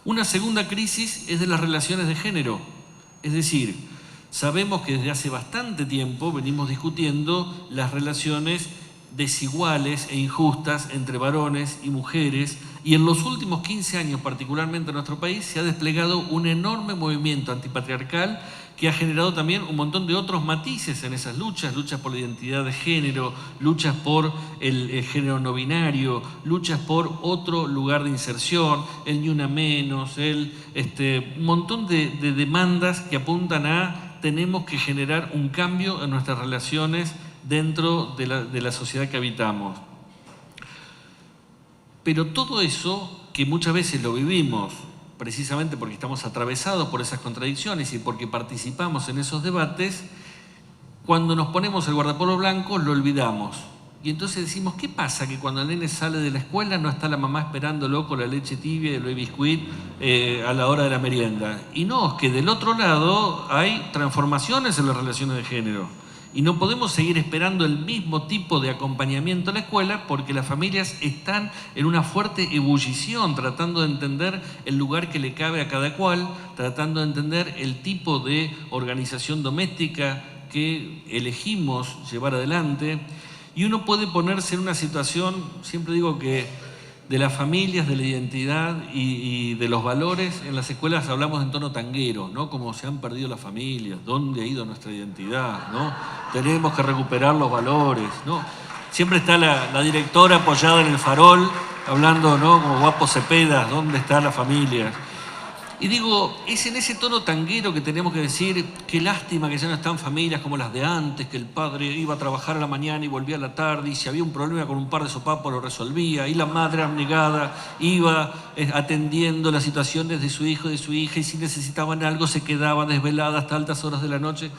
Una segunda crisis es de las relaciones de género, es decir, sabemos que desde hace bastante tiempo venimos discutiendo las relaciones desiguales e injustas entre varones y mujeres y en los últimos 15 años, particularmente en nuestro país, se ha desplegado un enorme movimiento antipatriarcal que ha generado también un montón de otros matices en esas luchas por la identidad de género, luchas por el género no binario, luchas por otro lugar de inserción, el ni una menos, un montón de demandas que apuntan a tenemos que generar un cambio en nuestras relaciones dentro de la sociedad que habitamos. Pero todo eso, que muchas veces lo vivimos precisamente porque estamos atravesados por esas contradicciones y porque participamos en esos debates, cuando nos ponemos el guardapolvo blanco lo olvidamos. Y entonces decimos, ¿qué pasa? Que cuando el nene sale de la escuela no está la mamá esperándolo con la leche tibia y el baby squid a la hora de la merienda. Y no, es que del otro lado hay transformaciones en las relaciones de género. Y no podemos seguir esperando el mismo tipo de acompañamiento a la escuela porque las familias están en una fuerte ebullición, tratando de entender el lugar que le cabe a cada cual, tratando de entender el tipo de organización doméstica que elegimos llevar adelante. Y uno puede ponerse en una situación, siempre digo que de las familias, de la identidad y de los valores, en las escuelas hablamos en tono tanguero, ¿no? Como se han perdido las familias, ¿dónde ha ido nuestra identidad? ¿No? Tenemos que recuperar los valores, ¿no? Siempre está la directora apoyada en el farol, hablando, ¿no? Como Guapo Cepeda, ¿dónde está la familia? Y digo, es en ese tono tanguero que tenemos que decir, qué lástima que ya no están familias como las de antes, que el padre iba a trabajar a la mañana y volvía a la tarde, y si había un problema con un par de sopapos lo resolvía, y la madre abnegada iba atendiendo las situaciones de su hijo y de su hija, y si necesitaban algo se quedaba desvelada hasta altas horas de la noche.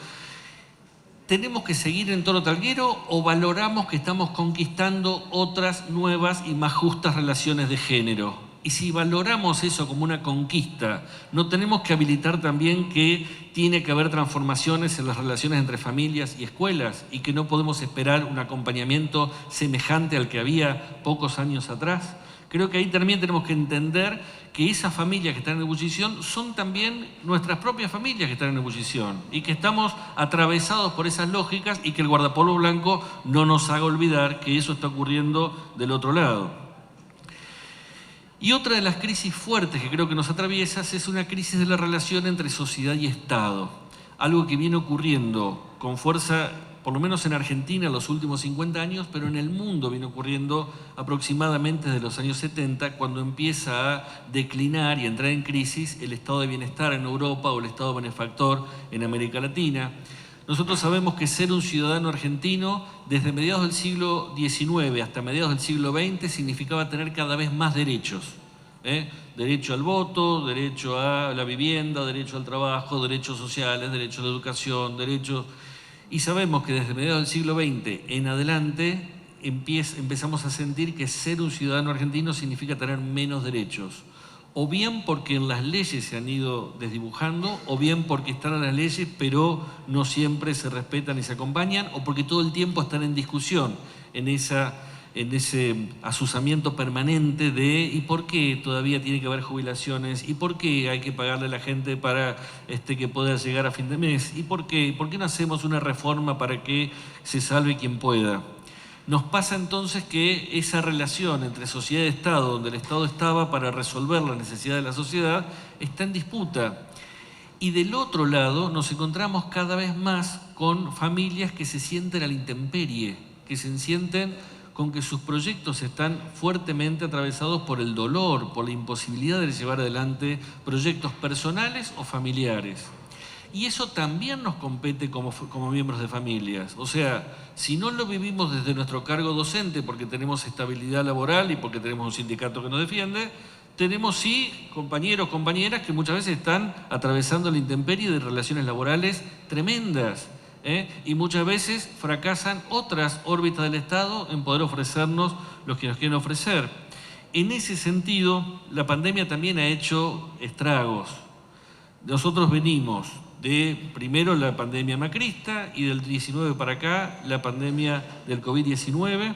¿Tenemos que seguir en tono tanguero o valoramos que estamos conquistando otras nuevas y más justas relaciones de género? Y si valoramos eso como una conquista, ¿no tenemos que habilitar también que tiene que haber transformaciones en las relaciones entre familias y escuelas y que no podemos esperar un acompañamiento semejante al que había pocos años atrás? Creo que ahí también tenemos que entender que esas familias que están en ebullición son también nuestras propias familias que están en ebullición y que estamos atravesados por esas lógicas y que el guardapolvo blanco no nos haga olvidar que eso está ocurriendo del otro lado. Y otra de las crisis fuertes que creo que nos atraviesa es una crisis de la relación entre sociedad y Estado. Algo que viene ocurriendo con fuerza, por lo menos en Argentina, en los últimos 50 años, pero en el mundo viene ocurriendo aproximadamente desde los años 70, cuando empieza a declinar y a entrar en crisis el estado de bienestar en Europa o el estado benefactor en América Latina. Nosotros sabemos que ser un ciudadano argentino desde mediados del siglo XIX hasta mediados del siglo XX significaba tener cada vez más derechos. Derecho al voto, derecho a la vivienda, derecho al trabajo, derechos sociales, derecho a la educación, derechos... Y sabemos que desde mediados del siglo XX en adelante empezamos a sentir que ser un ciudadano argentino significa tener menos derechos. O bien porque en las leyes se han ido desdibujando, o bien porque están en las leyes pero no siempre se respetan y se acompañan, o porque todo el tiempo están en discusión, en ese asusamiento permanente de ¿y por qué todavía tiene que haber jubilaciones? ¿Y por qué hay que pagarle a la gente para que pueda llegar a fin de mes? ¿Y por qué no hacemos una reforma para que se salve quien pueda? Nos pasa entonces que esa relación entre sociedad y Estado, donde el Estado estaba para resolver la necesidad de la sociedad, está en disputa. Y del otro lado nos encontramos cada vez más con familias que se sienten a la intemperie, que se sienten con que sus proyectos están fuertemente atravesados por el dolor, por la imposibilidad de llevar adelante proyectos personales o familiares. Y eso también nos compete como miembros de familias. O sea, si no lo vivimos desde nuestro cargo docente porque tenemos estabilidad laboral y porque tenemos un sindicato que nos defiende, tenemos sí compañeros, compañeras que muchas veces están atravesando la intemperie de relaciones laborales tremendas. Y muchas veces fracasan otras órbitas del Estado en poder ofrecernos lo que nos quieren ofrecer. En ese sentido, la pandemia también ha hecho estragos. Nosotros venimos de primero la pandemia macrista y del 19 para acá la pandemia del COVID-19,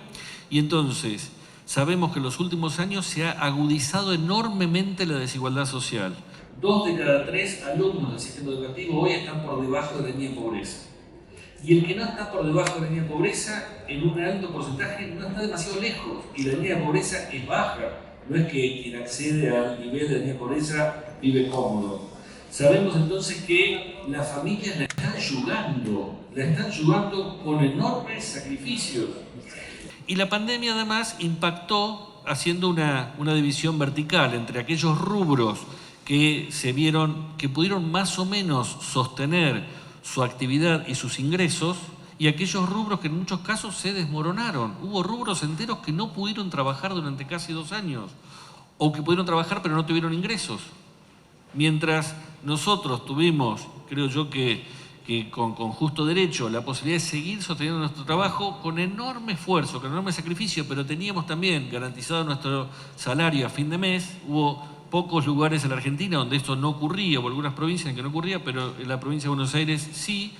y entonces sabemos que en los últimos años se ha agudizado enormemente la desigualdad social. 2 de cada 3 alumnos del sistema educativo hoy están por debajo de la línea de pobreza. Y el que no está por debajo de la línea de pobreza, en un alto porcentaje, no está demasiado lejos. Y la línea de pobreza es baja. No es que quien accede al nivel de la línea de pobreza vive cómodo. Sabemos entonces que las familias la están yugando con enormes sacrificios. Y la pandemia además impactó haciendo una división vertical entre aquellos rubros que pudieron más o menos sostener su actividad y sus ingresos, y aquellos rubros que en muchos casos se desmoronaron. Hubo rubros enteros que no pudieron trabajar durante casi 2 años, o que pudieron trabajar pero no tuvieron ingresos. Mientras nosotros tuvimos, creo yo que con justo derecho, la posibilidad de seguir sosteniendo nuestro trabajo con enorme esfuerzo, con enorme sacrificio, pero teníamos también garantizado nuestro salario a fin de mes. Hubo pocos lugares en la Argentina donde esto no ocurría, o algunas provincias en que no ocurría, pero en la provincia de Buenos Aires sí.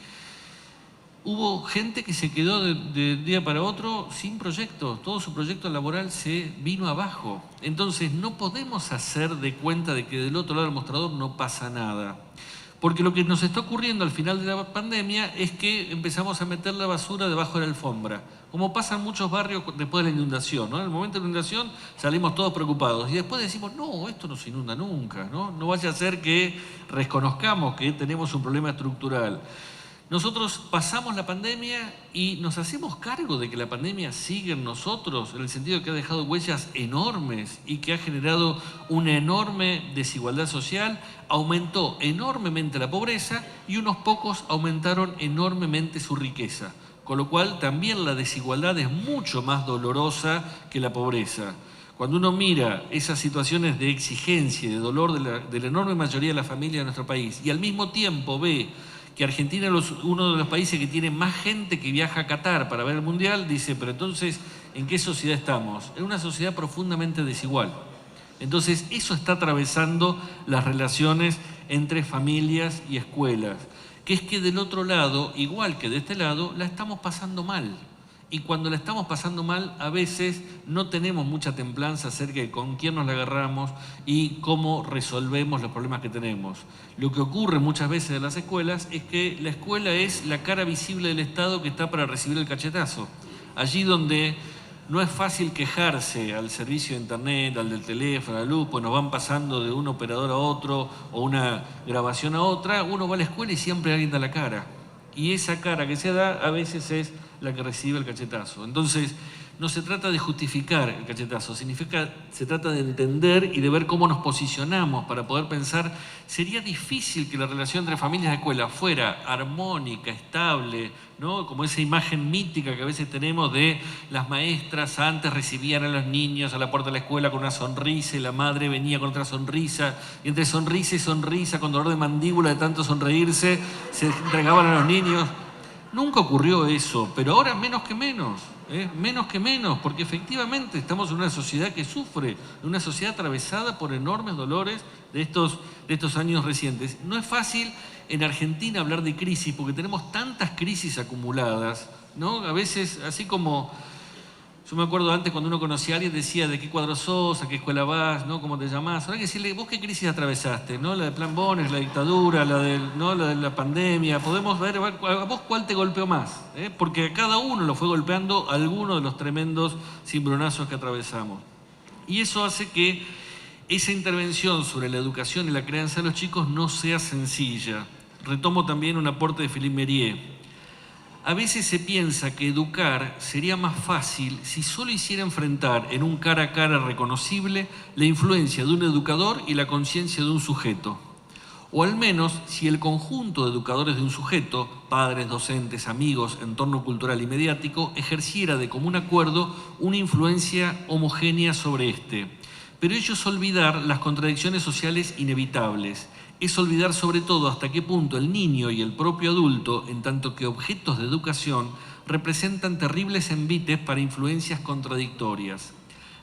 Hubo gente que se quedó de día para otro sin proyecto, todo su proyecto laboral se vino abajo. Entonces no podemos hacer de cuenta de que del otro lado del mostrador no pasa nada. Porque lo que nos está ocurriendo al final de la pandemia es que empezamos a meter la basura debajo de la alfombra, como pasa en muchos barrios después de la inundación, ¿no? En el momento de la inundación salimos todos preocupados y después decimos, no, esto no se inunda nunca, ¿no? No vaya a ser que reconozcamos que tenemos un problema estructural. Nosotros pasamos la pandemia y nos hacemos cargo de que la pandemia sigue en nosotros, en el sentido de que ha dejado huellas enormes y que ha generado una enorme desigualdad social, aumentó enormemente la pobreza y unos pocos aumentaron enormemente su riqueza, con lo cual también la desigualdad es mucho más dolorosa que la pobreza. Cuando uno mira esas situaciones de exigencia y de dolor de la enorme mayoría de la familia de nuestro país y al mismo tiempo ve que Argentina es uno de los países que tiene más gente que viaja a Qatar para ver el Mundial, dice, pero entonces, ¿en qué sociedad estamos? En una sociedad profundamente desigual. Entonces, eso está atravesando las relaciones entre familias y escuelas, que es que del otro lado, igual que de este lado, la estamos pasando mal. Y cuando la estamos pasando mal, a veces no tenemos mucha templanza acerca de con quién nos la agarramos y cómo resolvemos los problemas que tenemos. Lo que ocurre muchas veces en las escuelas es que la escuela es la cara visible del Estado que está para recibir el cachetazo. Allí donde no es fácil quejarse al servicio de internet, al del teléfono, a la luz, pues nos van pasando de un operador a otro o una grabación a otra. Uno va a la escuela y siempre alguien da la cara. Y esa cara que se da a veces es la que recibe el cachetazo. Entonces, no se trata de justificar el cachetazo, se trata de entender y de ver cómo nos posicionamos para poder pensar, sería difícil que la relación entre familias de escuela fuera armónica, estable, ¿no? Como esa imagen mítica que a veces tenemos de las maestras antes recibían a los niños a la puerta de la escuela con una sonrisa y la madre venía con otra sonrisa, y entre sonrisa y sonrisa, con dolor de mandíbula de tanto sonreírse, se entregaban a los niños. Nunca ocurrió eso, pero ahora menos que menos. Menos que menos, porque efectivamente estamos en una sociedad que sufre, en una sociedad atravesada por enormes dolores de estos años recientes. No es fácil en Argentina hablar de crisis, porque tenemos tantas crisis acumuladas, ¿no? A veces, así como, yo me acuerdo antes cuando uno conocía a alguien, decía de qué cuadro sos, a qué escuela vas, ¿no? ¿Cómo te llamás? Ahora hay que decirle, ¿vos qué crisis atravesaste? ¿No? La de Plan Bones, la dictadura, la de la pandemia. Podemos ver a vos cuál te golpeó más, porque a cada uno lo fue golpeando alguno de los tremendos cimbronazos que atravesamos. Y eso hace que esa intervención sobre la educación y la crianza de los chicos no sea sencilla. Retomo también un aporte de Philippe Mérier. A veces se piensa que educar sería más fácil si solo hiciera enfrentar en un cara a cara reconocible la influencia de un educador y la conciencia de un sujeto. O al menos si el conjunto de educadores de un sujeto, padres, docentes, amigos, entorno cultural y mediático, ejerciera de común acuerdo una influencia homogénea sobre este. Pero ello es olvidar las contradicciones sociales inevitables. Es olvidar sobre todo hasta qué punto el niño y el propio adulto, en tanto que objetos de educación, representan terribles envites para influencias contradictorias.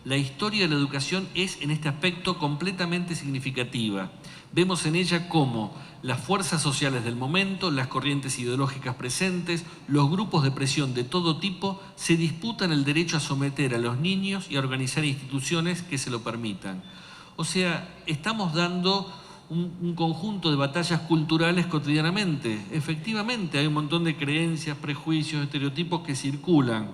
La historia de la educación es en este aspecto completamente significativa. Vemos en ella cómo las fuerzas sociales del momento, las corrientes ideológicas presentes, los grupos de presión de todo tipo se disputan el derecho a someter a los niños y a organizar instituciones que se lo permitan. O sea, estamos dando un conjunto de batallas culturales cotidianamente. Efectivamente, hay un montón de creencias, prejuicios, estereotipos que circulan.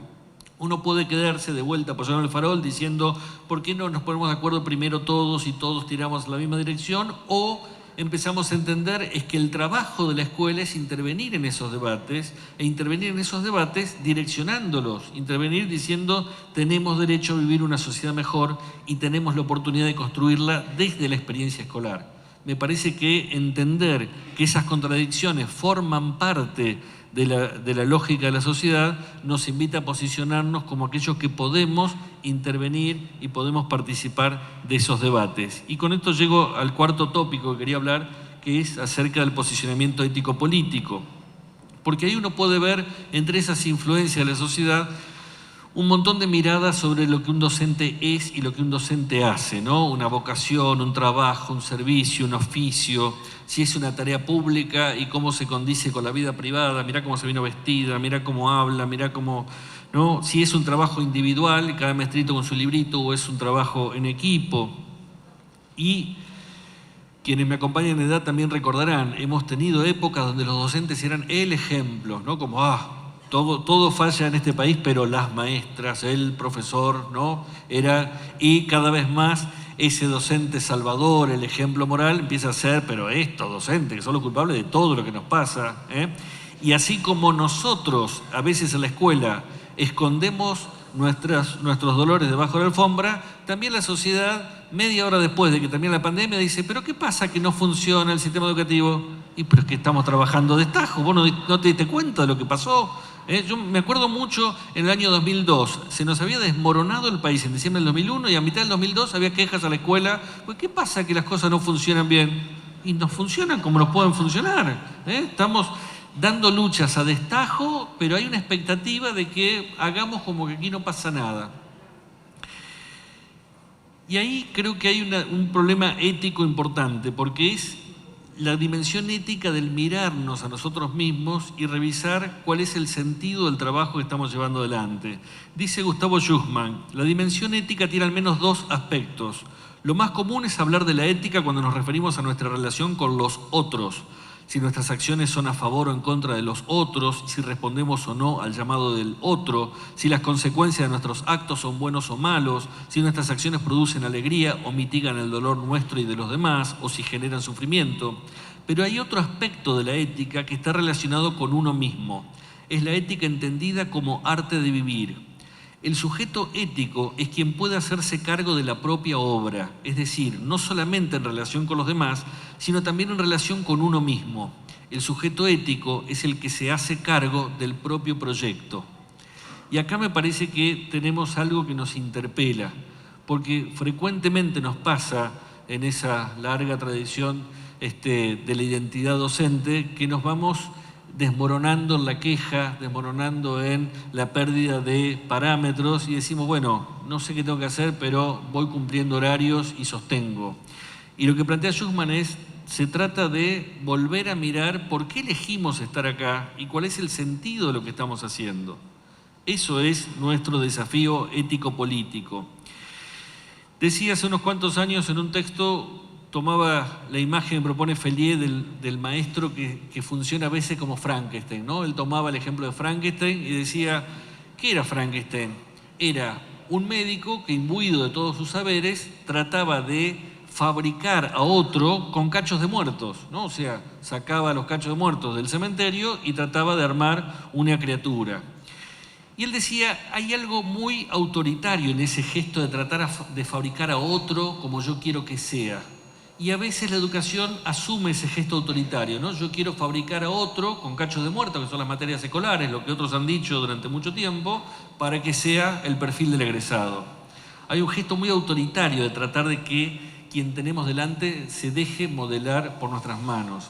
Uno puede quedarse de vuelta apoyado en el farol diciendo ¿por qué no nos ponemos de acuerdo primero todos y todos tiramos en la misma dirección? O empezamos a entender es que el trabajo de la escuela es intervenir en esos debates e intervenir en esos debates direccionándolos, intervenir diciendo tenemos derecho a vivir una sociedad mejor y tenemos la oportunidad de construirla desde la experiencia escolar. Me parece que entender que esas contradicciones forman parte de la lógica de la sociedad nos invita a posicionarnos como aquellos que podemos intervenir y podemos participar de esos debates. Y con esto llego al cuarto tópico que quería hablar, que es acerca del posicionamiento ético-político. Porque ahí uno puede ver entre esas influencias de la sociedad un montón de miradas sobre lo que un docente es y lo que un docente hace, ¿no? Una vocación, un trabajo, un servicio, un oficio, si es una tarea pública y cómo se condice con la vida privada, mirá cómo se vino vestida, mirá cómo habla, mirá cómo, ¿no? Si es un trabajo individual, cada maestrito con su librito, o es un trabajo en equipo. Y quienes me acompañan en edad también recordarán, hemos tenido épocas donde los docentes eran el ejemplo, ¿no? Como, todo falla en este país, pero las maestras, el profesor, ¿no? Y cada vez más ese docente salvador, el ejemplo moral, empieza a ser, pero estos docentes que son los culpables de todo lo que nos pasa. Y así como nosotros, a veces en la escuela, escondemos nuestros dolores debajo de la alfombra, también la sociedad, media hora después de que termine la pandemia, dice, ¿pero qué pasa que no funciona el sistema educativo? Y pero es que estamos trabajando de destajo, vos no te diste cuenta de lo que pasó. Yo me acuerdo mucho en el año 2002, se nos había desmoronado el país en diciembre del 2001 y a mitad del 2002 había quejas a la escuela, pues ¿qué pasa que las cosas no funcionan bien? Y no funcionan como no pueden funcionar. Estamos dando luchas a destajo, pero hay una expectativa de que hagamos como que aquí no pasa nada. Y ahí creo que hay un problema ético importante, porque es la dimensión ética del mirarnos a nosotros mismos y revisar cuál es el sentido del trabajo que estamos llevando adelante. Dice Gustavo Schussmann, la dimensión ética tiene al menos dos aspectos. Lo más común es hablar de la ética cuando nos referimos a nuestra relación con los otros. si nuestras acciones son a favor o en contra de los otros, si respondemos o no al llamado del otro, si las consecuencias de nuestros actos son buenos o malos, si nuestras acciones producen alegría o mitigan el dolor nuestro y de los demás, o si generan sufrimiento. Pero hay otro aspecto de la ética que está relacionado con uno mismo. Es la ética entendida como arte de vivir. El sujeto ético es quien puede hacerse cargo de la propia obra, es decir, no solamente en relación con los demás, sino también en relación con uno mismo. El sujeto ético es el que se hace cargo del propio proyecto. Y acá me parece que tenemos algo que nos interpela, porque frecuentemente nos pasa en esa larga tradición de la identidad docente que nos vamos desmoronando en la queja, desmoronando en la pérdida de parámetros y decimos, bueno, no sé qué tengo que hacer, pero voy cumpliendo horarios y sostengo. Y lo que plantea Schussmann se trata de volver a mirar por qué elegimos estar acá y cuál es el sentido de lo que estamos haciendo. Eso es nuestro desafío ético-político. Decía hace unos cuantos años en un texto, tomaba la imagen que propone Fellier del maestro que funciona a veces como Frankenstein, ¿no? Él tomaba el ejemplo de Frankenstein y decía, ¿qué era Frankenstein? Era un médico que, imbuido de todos sus saberes, trataba de fabricar a otro con cachos de muertos, ¿no? O sea, sacaba los cachos de muertos del cementerio y trataba de armar una criatura. Y él decía, hay algo muy autoritario en ese gesto de tratar de fabricar a otro como yo quiero que sea. Y a veces la educación asume ese gesto autoritario, ¿no? Yo quiero fabricar a otro con cachos de muerto, que son las materias escolares, lo que otros han dicho durante mucho tiempo, para que sea el perfil del egresado. Hay un gesto muy autoritario de tratar de que quien tenemos delante se deje modelar por nuestras manos.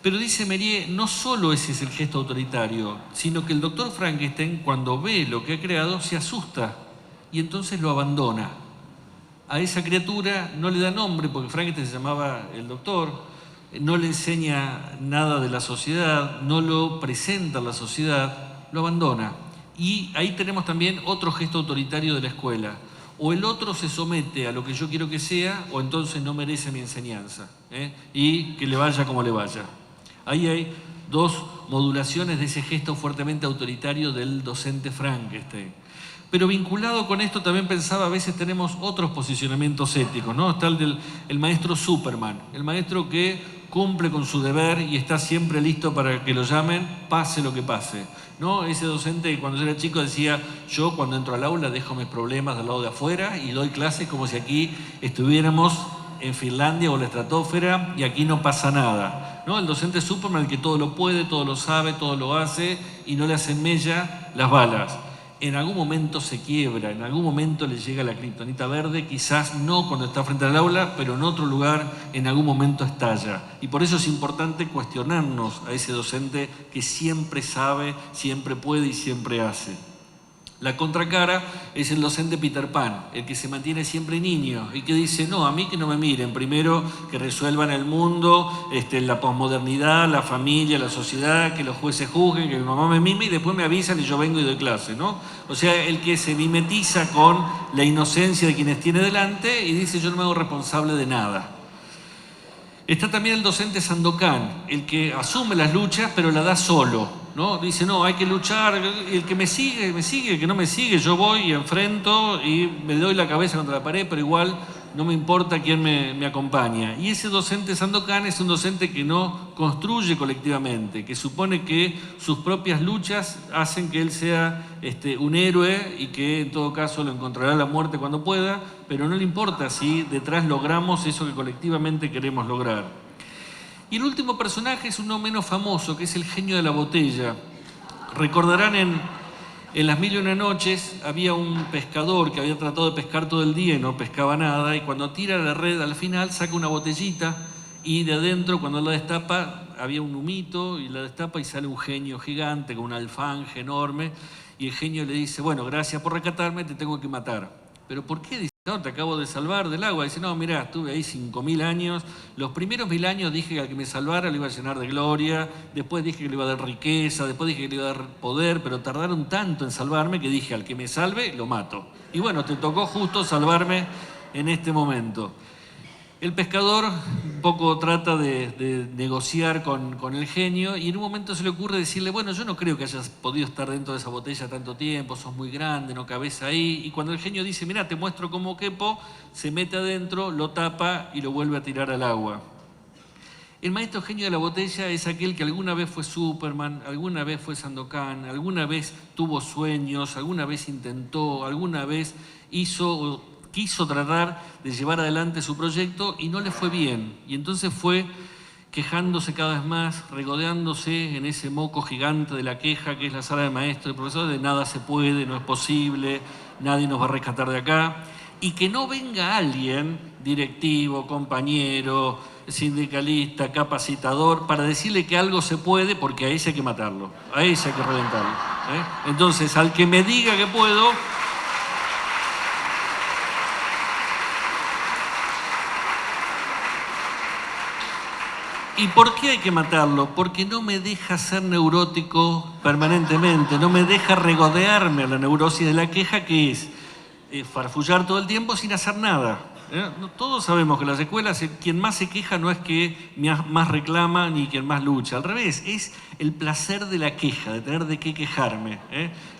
Pero dice Méliès, no solo ese es el gesto autoritario, sino que el doctor Frankenstein, cuando ve lo que ha creado, se asusta y entonces lo abandona. A esa criatura no le da nombre, porque Frankenstein se llamaba el doctor, no le enseña nada de la sociedad, no lo presenta a la sociedad, lo abandona. Y ahí tenemos también otro gesto autoritario de la escuela. O el otro se somete a lo que yo quiero que sea, o entonces no merece mi enseñanza, y que le vaya como le vaya. Ahí hay dos modulaciones de ese gesto fuertemente autoritario del docente Frankenstein. Pero vinculado con esto también pensaba, a veces tenemos otros posicionamientos éticos, ¿no? Está el maestro Superman, el maestro que cumple con su deber y está siempre listo para que lo llamen, pase lo que pase, ¿no? Ese docente que cuando yo era chico decía, yo cuando entro al aula dejo mis problemas del lado de afuera y doy clases como si aquí estuviéramos en Finlandia o la estratosfera y aquí no pasa nada, ¿no? El docente Superman, el que todo lo puede, todo lo sabe, todo lo hace y no le hacen mella las balas. En algún momento se quiebra, en algún momento le llega la kriptonita verde, quizás no cuando está frente al aula, pero en otro lugar en algún momento estalla. Y por eso es importante cuestionarnos a ese docente que siempre sabe, siempre puede y siempre hace. La contracara es el docente Peter Pan, el que se mantiene siempre niño y que dice, no, a mí que no me miren, primero que resuelvan el mundo, la posmodernidad, la familia, la sociedad, que los jueces juzguen, que mi mamá me mime y después me avisan y yo vengo y doy clase, ¿no? O sea, el que se mimetiza con la inocencia de quienes tiene delante y dice, yo no me hago responsable de nada. Está también el docente Sandokan, el que asume las luchas pero la da solo, ¿no? Dice, no, hay que luchar, el que me sigue, el que no me sigue, yo voy y enfrento y me doy la cabeza contra la pared, pero igual no me importa quién me acompaña. Y ese docente Sandokan es un docente que no construye colectivamente, que supone que sus propias luchas hacen que él sea un héroe y que en todo caso lo encontrará la muerte cuando pueda, pero no le importa si detrás logramos eso que colectivamente queremos lograr. Y el último personaje es uno menos famoso, que es el genio de la botella. Recordarán en Las Mil y una Noches había un pescador que había tratado de pescar todo el día y no pescaba nada, y cuando tira la red al final saca una botellita y de adentro, cuando la destapa, había un humito y la destapa y sale un genio gigante con un alfanje enorme y el genio le dice, bueno, gracias por rescatarme, te tengo que matar. ¿Pero por qué? Dice, no, te acabo de salvar del agua. Dice, no, mirá, estuve ahí 5.000 años. Los primeros 1.000 años dije que al que me salvara lo iba a llenar de gloria. Después dije que le iba a dar riqueza. Después dije que le iba a dar poder. Pero tardaron tanto en salvarme que dije, al que me salve, lo mato. Y bueno, te tocó justo salvarme en este momento. El pescador un poco trata de negociar con el genio y en un momento se le ocurre decirle, bueno, yo no creo que hayas podido estar dentro de esa botella tanto tiempo, sos muy grande, no cabés ahí. Y cuando el genio dice, mirá, te muestro cómo quepo, se mete adentro, lo tapa y lo vuelve a tirar al agua. El maestro genio de la botella es aquel que alguna vez fue Superman, alguna vez fue Sandokan, alguna vez tuvo sueños, alguna vez intentó, alguna vez quiso tratar de llevar adelante su proyecto y no le fue bien. Y entonces fue quejándose cada vez más, regodeándose en ese moco gigante de la queja que es la sala de maestro y profesor, de nada se puede, no es posible, nadie nos va a rescatar de acá. Y que no venga alguien, directivo, compañero, sindicalista, capacitador, para decirle que algo se puede, porque a ese hay que matarlo, a ese hay que reventarlo. Entonces, al que me diga que puedo, ¿y por qué hay que matarlo? Porque no me deja ser neurótico permanentemente, no me deja regodearme a la neurosis de la queja, que es farfullar todo el tiempo sin hacer nada. Todos sabemos que en las escuelas quien más se queja no es que más reclama ni quien más lucha. Al revés, es el placer de la queja, de tener de qué quejarme.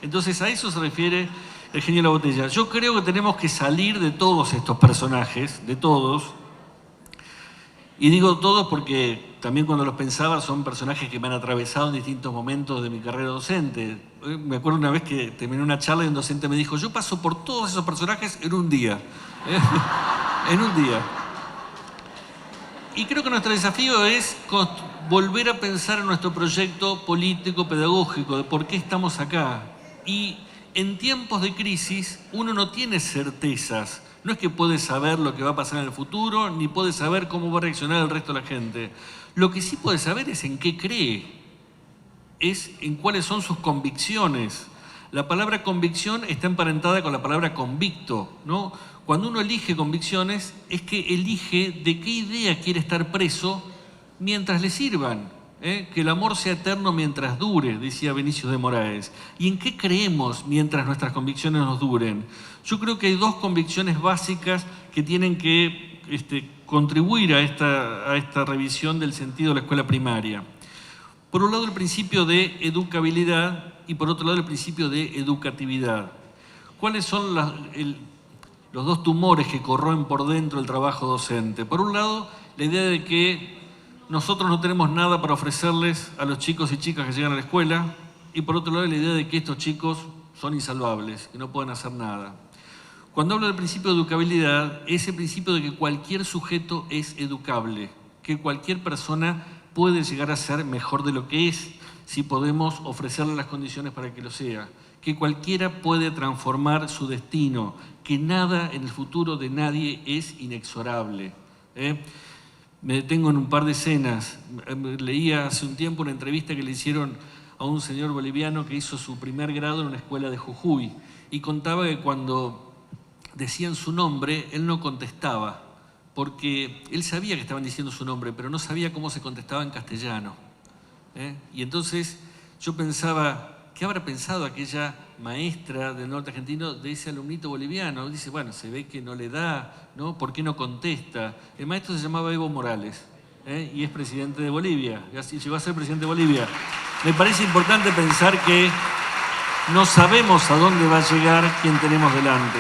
Entonces a eso se refiere el genio de la botella. Yo creo que tenemos que salir de todos estos personajes, de todos. Y digo todos porque también cuando los pensaba son personajes que me han atravesado en distintos momentos de mi carrera docente. Me acuerdo una vez que terminé una charla y un docente me dijo, yo paso por todos esos personajes en un día. En un día. Y creo que nuestro desafío es volver a pensar en nuestro proyecto político, pedagógico, de por qué estamos acá. Y en tiempos de crisis uno no tiene certezas. No es que puede saber lo que va a pasar en el futuro, ni puede saber cómo va a reaccionar el resto de la gente. Lo que sí puede saber es en qué cree, es en cuáles son sus convicciones. La palabra convicción está emparentada con la palabra convicto, ¿no? Cuando uno elige convicciones, es que elige de qué idea quiere estar preso mientras le sirvan. Que el amor sea eterno mientras dure, decía Vinicius de Moraes. ¿Y en qué creemos mientras nuestras convicciones nos duren? Yo creo que hay dos convicciones básicas que tienen que contribuir a esta revisión del sentido de la escuela primaria. Por un lado, el principio de educabilidad y por otro lado, el principio de educatividad. ¿Cuáles son los dos tumores que corroen por dentro el trabajo docente? Por un lado, la idea de que nosotros no tenemos nada para ofrecerles a los chicos y chicas que llegan a la escuela, y por otro lado la idea de que estos chicos son insalvables, que no pueden hacer nada. Cuando hablo del principio de educabilidad, es el principio de que cualquier sujeto es educable, que cualquier persona puede llegar a ser mejor de lo que es si podemos ofrecerle las condiciones para que lo sea, que cualquiera puede transformar su destino, que nada en el futuro de nadie es inexorable. Me detengo en un par de escenas. Leía hace un tiempo una entrevista que le hicieron a un señor boliviano que hizo su primer grado en una escuela de Jujuy y contaba que cuando decían su nombre, él no contestaba, porque él sabía que estaban diciendo su nombre, pero no sabía cómo se contestaba en castellano. Y entonces yo pensaba, ¿qué habrá pensado aquella maestra del norte argentino de ese alumnito boliviano? Dice, bueno, se ve que no le da, ¿no? ¿Por qué no contesta? El maestro se llamaba Evo Morales, y es presidente de Bolivia, y así llegó a ser presidente de Bolivia. Me parece importante pensar que no sabemos a dónde va a llegar quien tenemos delante.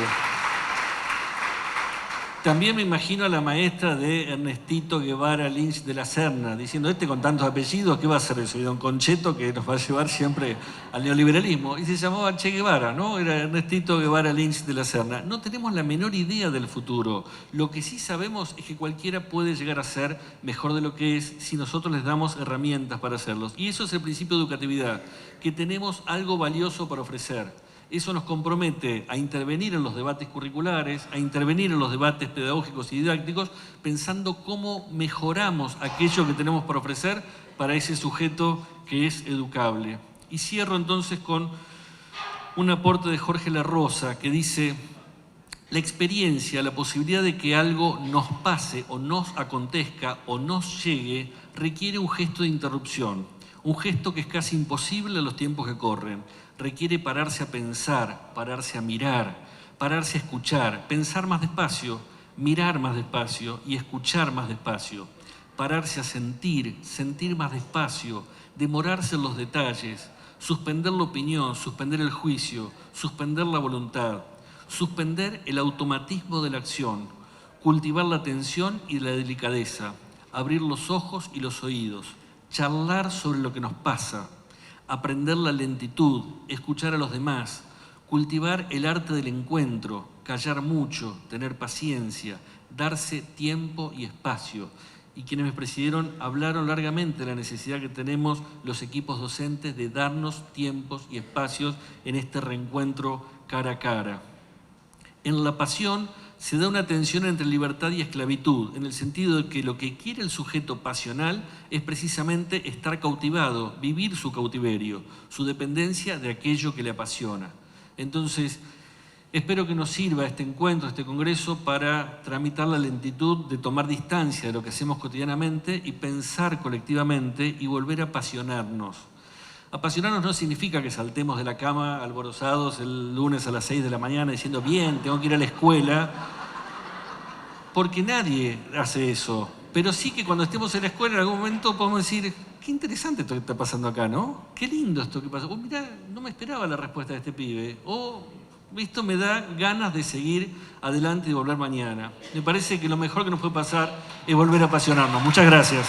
También me imagino a la maestra de Ernestito Guevara Lynch de la Serna, diciendo, con tantos apellidos, ¿qué va a hacer eso? Y don Concheto, que nos va a llevar siempre al neoliberalismo. Y se llamaba Che Guevara, ¿no? Era Ernestito Guevara Lynch de la Serna. No tenemos la menor idea del futuro. Lo que sí sabemos es que cualquiera puede llegar a ser mejor de lo que es si nosotros les damos herramientas para hacerlos. Y eso es el principio de educatividad, que tenemos algo valioso para ofrecer. Eso nos compromete a intervenir en los debates curriculares, a intervenir en los debates pedagógicos y didácticos, pensando cómo mejoramos aquello que tenemos para ofrecer para ese sujeto que es educable. Y cierro entonces con un aporte de Jorge La Rosa que dice, la experiencia, la posibilidad de que algo nos pase o nos acontezca o nos llegue, requiere un gesto de interrupción, un gesto que es casi imposible en los tiempos que corren. Requiere pararse a pensar, pararse a mirar, pararse a escuchar, pensar más despacio, mirar más despacio y escuchar más despacio, pararse a sentir, sentir más despacio, demorarse en los detalles, suspender la opinión, suspender el juicio, suspender la voluntad, suspender el automatismo de la acción, cultivar la atención y la delicadeza, abrir los ojos y los oídos, charlar sobre lo que nos pasa, aprender la lentitud, escuchar a los demás, cultivar el arte del encuentro, callar mucho, tener paciencia, darse tiempo y espacio. Y quienes me presidieron hablaron largamente de la necesidad que tenemos los equipos docentes de darnos tiempos y espacios en este reencuentro cara a cara. En la pasión se da una tensión entre libertad y esclavitud, en el sentido de que lo que quiere el sujeto pasional es precisamente estar cautivado, vivir su cautiverio, su dependencia de aquello que le apasiona. Entonces, espero que nos sirva este encuentro, este congreso, para tramitar la lentitud de tomar distancia de lo que hacemos cotidianamente y pensar colectivamente y volver a apasionarnos. Apasionarnos no significa que saltemos de la cama alborozados el lunes a las 6 de la mañana diciendo, bien, tengo que ir a la escuela, porque nadie hace eso. Pero sí que cuando estemos en la escuela en algún momento podemos decir, qué interesante esto que está pasando acá, ¿no? Qué lindo esto que pasa. Oh, mirá, no me esperaba la respuesta de este pibe. O esto me da ganas de seguir adelante y volver mañana. Me parece que lo mejor que nos puede pasar es volver a apasionarnos. Muchas gracias.